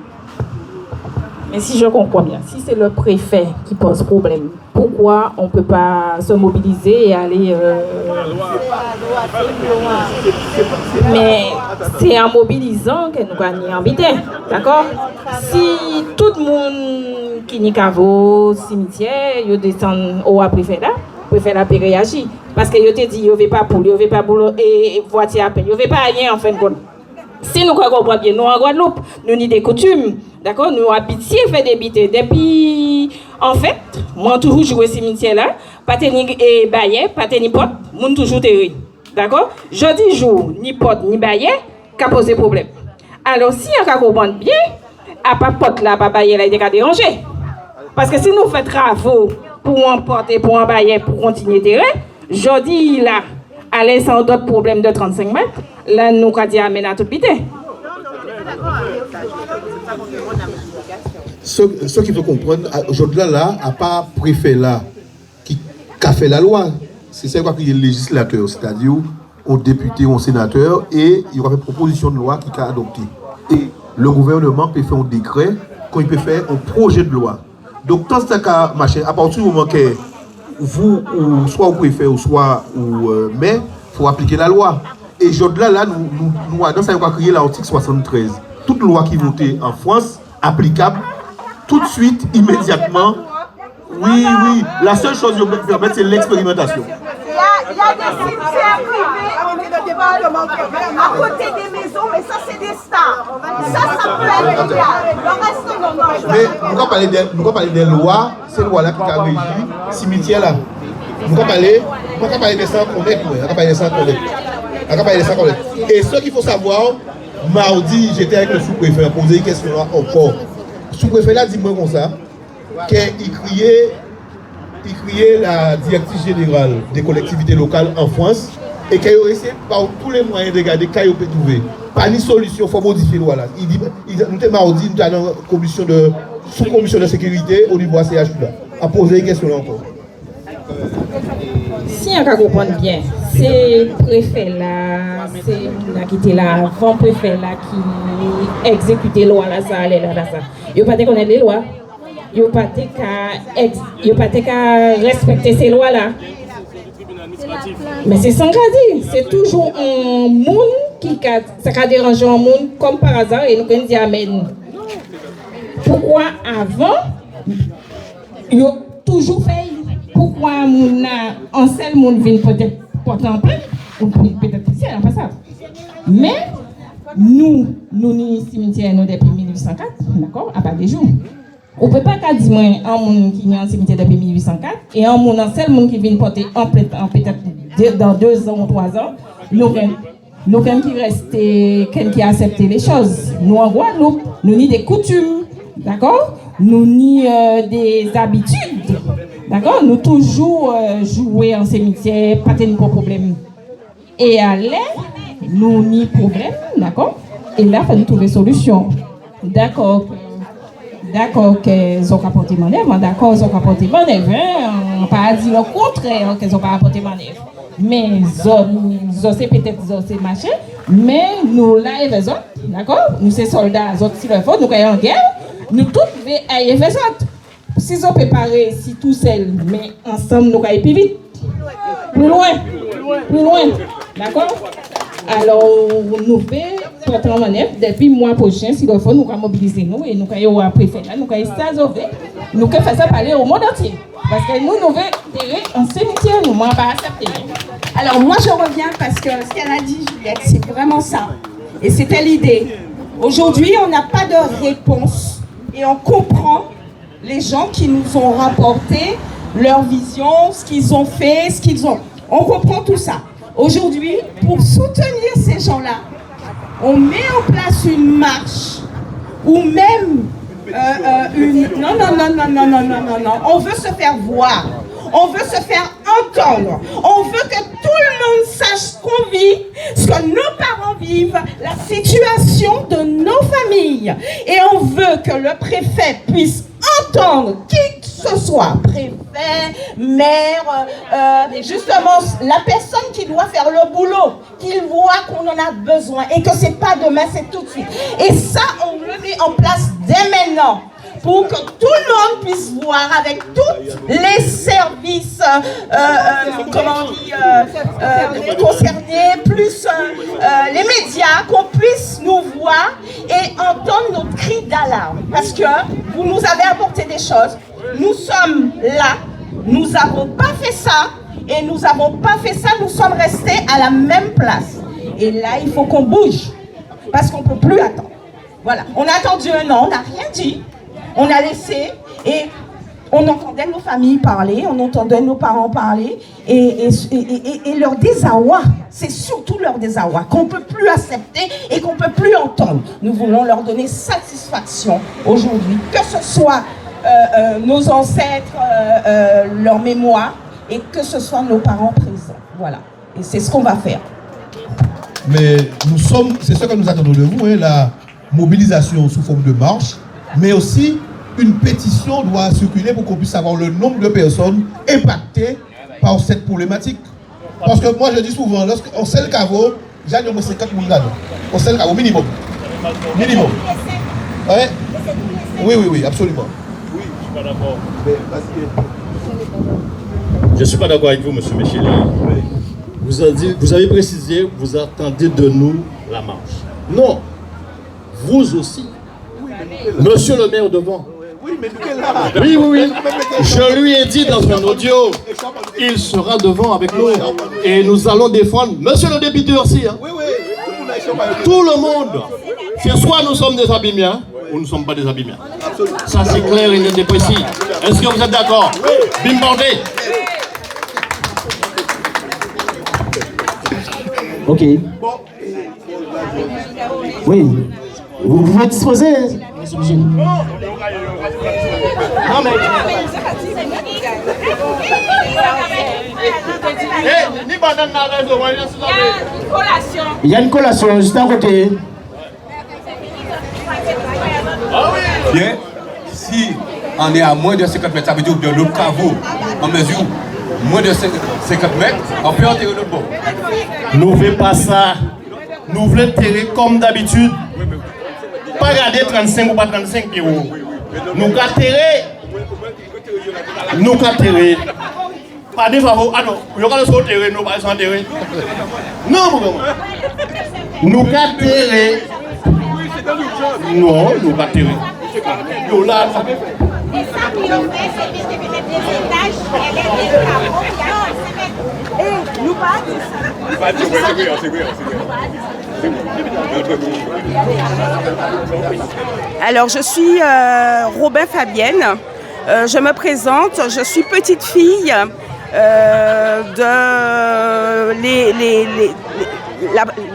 Mais si je comprends bien, si c'est le préfet qui pose problème, pourquoi on ne peut pas se mobiliser et aller... Mais c'est en mobilisant que nous gagnons en bité, d'accord? Si tout le monde qui n'est qu'à vos cimetières, ils descendent au préfet là, préfet la réagir. Parce que yo te dit, yo veut pas pour, yo veut pas boulot et voiture à peine, yo veut pas rien en fin de compte. Si nous comprenons bien, nous en Guadeloupe, nous avons des coutumes, d'accord, nous habitués faire des bites. Depuis, en fait, moi toujours joué au cimetière là, pas tenir et bailler, pas tenir porte, moun toujours terri, d'accord. Jeudi jour, ni porte ni bailler, qu'a posé problème. Alors si on comprend bien, à pas porte là, pas bailler là, il est déranger. Parce que si nous faisons travaux pour emporter, pour en bailler, pour continuer terrain, jeudi là, à l'instant d'autres problèmes de 35 mètres, là, nous avons dit amène à tout pité. Ce qu'il faut comprendre, aujourd'hui là, à part préfet là, qui a fait la loi, c'est ça qu'il y a le législateur, c'est-à-dire au député ou au sénateur, et il y aura une proposition de loi qui a adopté. Et le gouvernement peut faire un décret, quand il peut faire un projet de loi. Donc, dans ce cas, à partir du moment que vous, ou soit au préfet, ou soit au maire, il faut appliquer la loi. Et aujourd'hui, là, nous dans ça, on va créer l'article 73. Toute loi qui est votée en France, applicable, tout de suite, immédiatement. Oui, oui. La seule chose que je vais permettre, c'est l'expérimentation. Il y a des cimetières privés à côté des maisons, mais ça, c'est des stars. Ça peut être légal. Le reste, non. Mais nous allons parler des lois, ces lois-là qui ont régi le cimetière là. Nous allons parler des sans connaître. Et ce qu'il faut savoir, mardi, j'étais avec le sous-préfet, poser une question là encore. Le sous-préfet là dit moi comme ça, qu'il criait la directrice générale des collectivités locales en France et qu'il a essayé par tous les moyens de regarder qu'il peut trouver. Pas ni solution, il faut modifier la loi là. Nous sommes mardi, nous sommes dans sous-commission de sécurité au niveau ACH là. À poser une question là encore. Si on comprend bien, c'est le préfet là, c'est qui était là avant préfet là qui exécutait la loi là, ça allait là, ça. Il pas connaître les lois. Il pas qu'à respecter ces lois là. Mais c'est sans dire, c'est toujours un monde qui a dérangé un monde comme par hasard et nous pouvons dire amen. Pourquoi avant, il a toujours fait. Pourquoi un seul monde vient peut-être porter en plainte, ou peut-être ici, pas ça. Mais nous cimetière nous depuis 1804, d'accord, à part des jours. On ne peut pas dire un monde qui est en cimetière depuis 1804 et un seul monde qui vient porter en plainte peut-être dans 2 ans ou 3 ans. Nous qui restent, qui acceptent les choses. Nous en Guadeloupe, nous avons des coutumes, d'accord, nous avons des habitudes. D'accord? Nous toujours jouer en cimetière, pas de problème. Et à l'air, nous ni problème, d'accord? Et là, il faut nous trouver solution. D'accord qu'ils ont apporté manœuvre, d'accord, ils ont apporté manœuvre. On ne va pas dire le contraire qu'ils n'ont pas apporté manœuvre. Mais c'est peut-être c'est machin, mais nous là, et les autres, d'accord? Nous, ces soldats, les autres, si le faut, nous sommes en guerre, nous tous devons faire ça. Si on peut parler si tout seul, mais ensemble, nous allons plus vite. Plus loin. D'accord? Alors, nous faisons porter en manœuvre depuis le mois prochain, si le faut, nous allons mobiliser nous et nous allons après faire là, nous allons stazover. Nous allons faire ça parler au monde entier. Parce que nous voulons terrer en cimetière, nous ne pouvons pas accepter. Alors, moi, je reviens parce que ce qu'elle a dit, Juliette, c'est vraiment ça. Et c'était l'idée. Aujourd'hui, on n'a pas de réponse et on comprend les gens qui nous ont rapporté leur vision, ce qu'ils ont fait, ce qu'ils ont. On comprend tout ça. Aujourd'hui, pour soutenir ces gens-là, on met en place une marche ou même une... Non. On veut se faire voir. On veut se faire entendre. On veut que tout le monde sache ce qu'on vit, ce que nos parents vivent, la situation de nos familles. Et on veut que le préfet puisse entendre qui que ce soit, préfet, maire, justement la personne qui doit faire le boulot, qu'il voit qu'on en a besoin et que c'est pas demain, c'est tout de suite. Et ça, on le met en place dès maintenant, pour que tout le monde puisse voir avec tous les services concernés, plus les médias, qu'on puisse nous voir et entendre notre cri d'alarme. Parce que vous nous avez apporté des choses, nous sommes là, nous n'avons pas fait ça, Et nous n'avons pas fait ça, nous sommes restés à la même place. Et là, il faut qu'on bouge, parce qu'on ne peut plus attendre. Voilà, on a attendu un an, on n'a rien dit. On a laissé, et on entendait nos familles parler, on entendait nos parents parler, et leur désarroi, c'est surtout leur désarroi, qu'on ne peut plus accepter et qu'on ne peut plus entendre. Nous voulons leur donner satisfaction aujourd'hui, que ce soit nos ancêtres, leur mémoire, et que ce soit nos parents présents. Voilà, et c'est ce qu'on va faire. Mais c'est ce que nous attendons de vous, hein, la mobilisation sous forme de marche, mais aussi une pétition doit circuler pour qu'on puisse savoir le nombre de personnes impactées par cette problématique. Parce que moi je dis souvent, lorsqu'on sait le caveau, j'ai au moins 50 personnes là-dedans. On sait le caveau, minimum. Minimum. Ouais? Oui, absolument. Oui, je suis pas d'accord. Je ne suis pas d'accord avec vous, M. Michel. Vous avez précisé, vous attendez de nous la marche. Non, vous aussi. Monsieur le maire devant. Oui. Je lui ai dit dans un audio, il sera devant avec nous et nous allons défendre. Monsieur le député aussi. Hein. Tout le monde. C'est soit nous sommes des abîmiens ou nous ne sommes pas des abîmiens. Ça c'est clair et net et précis. Est-ce que vous êtes d'accord? Bimbandé. Ok. Oui. Vous pouvez disposer, monsieur Michel. Non, mais... Il y a une collation juste à côté. Bien, si on est à moins de 50 mètres, ça veut dire que de l'autre caveau, en mesure moins de 50 mètres, on peut enterrer l'autre bord. Nous ne faisons pas ça. Nous voulons enterrer comme d'habitude. Pas garder 35 ou pas 35 euros. Nous enterrer. Pas de faveur. Ah non, nous allons enterrer, nous allons enterrer. Non, nous enterrer. Non, nous enterrer. Nous là, ça fait. Et ça qui ont fait, c'est que les étages, elle est des travaux, et nous pas dit ça. Alors, je suis Robin Fabienne. Je me présente, je suis petite fille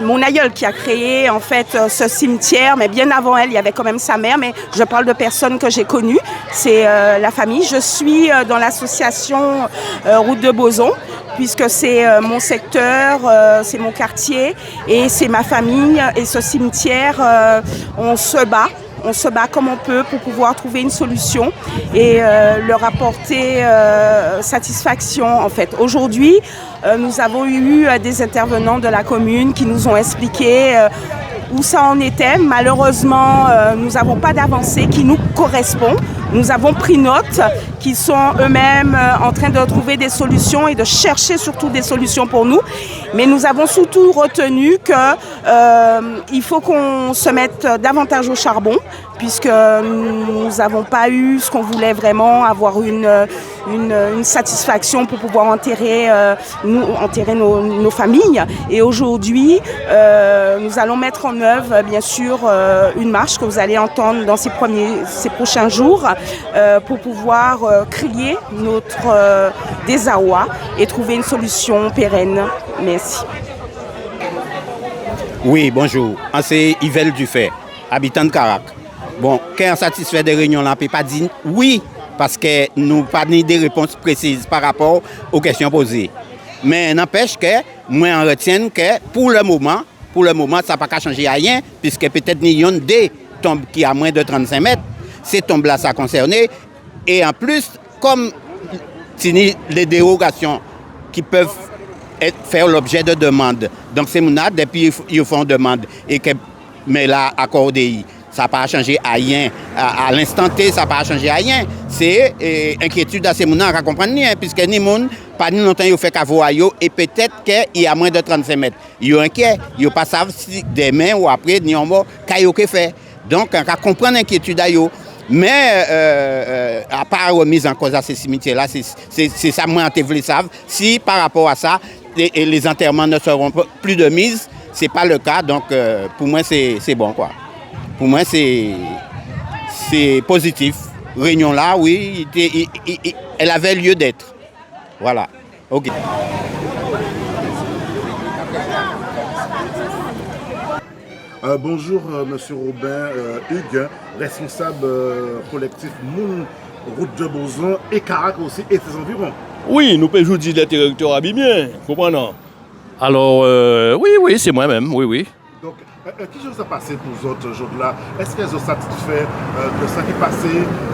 mon aïeul qui a créé en fait ce cimetière, mais bien avant elle, il y avait quand même sa mère, mais je parle de personnes que j'ai connues, c'est la famille. Je suis dans l'association Route de Bozon, puisque c'est mon secteur, c'est mon quartier et c'est ma famille. Et ce cimetière, on se bat comme on peut pour pouvoir trouver une solution et leur apporter satisfaction en fait. Aujourd'hui, nous avons eu des intervenants de la commune qui nous ont expliqué où ça en était. Malheureusement, nous n'avons pas d'avancée qui nous correspond. Nous avons pris note qu'ils sont eux-mêmes en train de trouver des solutions et de chercher surtout des solutions pour nous. Mais nous avons surtout retenu qu'il faut qu'on se mette davantage au charbon puisque nous n'avons pas eu ce qu'on voulait vraiment, avoir une satisfaction pour pouvoir enterrer nos familles. Et aujourd'hui, nous allons mettre en œuvre, bien sûr, une marche que vous allez entendre dans ces prochains jours pour pouvoir crier notre désarroi et trouver une solution pérenne. Merci. Oui, bonjour. C'est Yvel Dufay, habitant de Carac. Bon, quand on satisfait des réunions, on ne peut pas dire oui, parce que nous n'avons pas des réponses précises par rapport aux questions posées. Mais n'empêche que moi, on retient que pour le moment, ça ne va pas changer rien, puisque peut-être il y a des tombes qui a moins de 35 mètres. Ces tombes-là, ça concerne. Et en plus, comme les dérogations qui peuvent faire l'objet de demandes, donc c'est mon depuis ils font demande et que mais là accordé. Ça n'a pas changé à rien. À l'instant T, ça n'a pas changé à rien. C'est inquiétude à ces gens qui ne comprennent rien, puisque ni monde, pas ni longtemps, ils fait cavoyer et peut-être qu'il y a moins de 35 mètres. Ils sont inquiets. Ils ne savent pas si demain ou après, ni en mort, qu'est-ce qu'ils fait. Donc, on comprend l'inquiétude à eux. Mais à part remise en cause à ces cimetières-là, c'est ça moi en voulais savoir. Si par rapport à ça, les enterrements ne seront plus de mise, c'est pas le cas. Donc pour moi c'est bon quoi. Pour moi c'est positif. Réunion là, oui, elle avait lieu d'être. Voilà. Ok. Bonjour, Monsieur Robin Hugues, responsable collectif Moun, Route de Boson et Carac aussi et ses environs. Oui, nous pouvons dire les territoires abîmés, comprenez? Alors, oui, c'est moi-même, oui. Donc, qui chose a passé pour vous autres aujourd'hui-là? Est-ce qu'elles ont satisfait de ça qui est passé?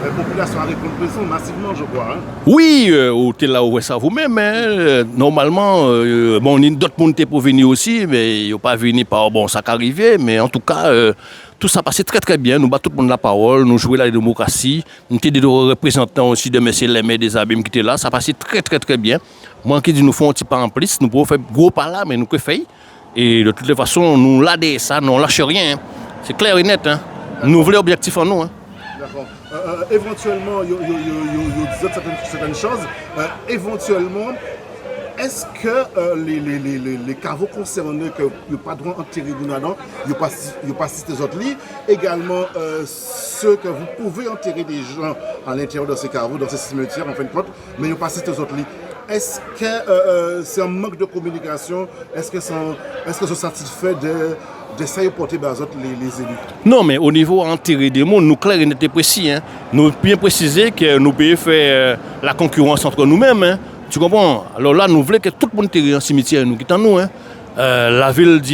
La population a répondu présent massivement, je crois. Hein? Oui, vous là où ça vous-même. Hein. Normalement, bon, d'autres monde pour venir aussi, mais ils n'ont pas venu par bon, ça qui arrivé. Mais en tout cas, tout ça passait très très bien. Nous battons tout le monde la parole, nous jouons la démocratie. Nous étions des représentants aussi de M. Lemay des Abîmes qui étaient là. Ça passait très très très bien. Moi qui dis nous faisons un petit pas en plus, nous pouvons faire gros pas là, mais nous pouvons faire. Et de toutes les façons, nous l'adhérons ça, nous ne lâchons rien. Hein. C'est clair et net. Hein. Nous voulons l'objectif en nous. Hein. D'accord. Éventuellement, il y a certaines choses. Éventuellement, est-ce que les caveaux concernés que le padron enterré Gounadon, il n'y a pas cité autres lits, également ceux que vous pouvez enterrer des gens à l'intérieur de ces caveaux, dans ces cimetières, en fin de compte, mais il n'y a pas cité autres lits. Est-ce que c'est un manque de communication? Est-ce que c'est satisfait d'essayer de porter les élus? Non, mais au niveau enterré des mondes, nous clair et net et précis. Hein. Nous bien préciser que nous pouvons faire la concurrence entre nous-mêmes. Hein. Tu comprends? Alors là, nous voulons que tout le monde enterre en cimetière, nous quittons nous. Hein. La ville dit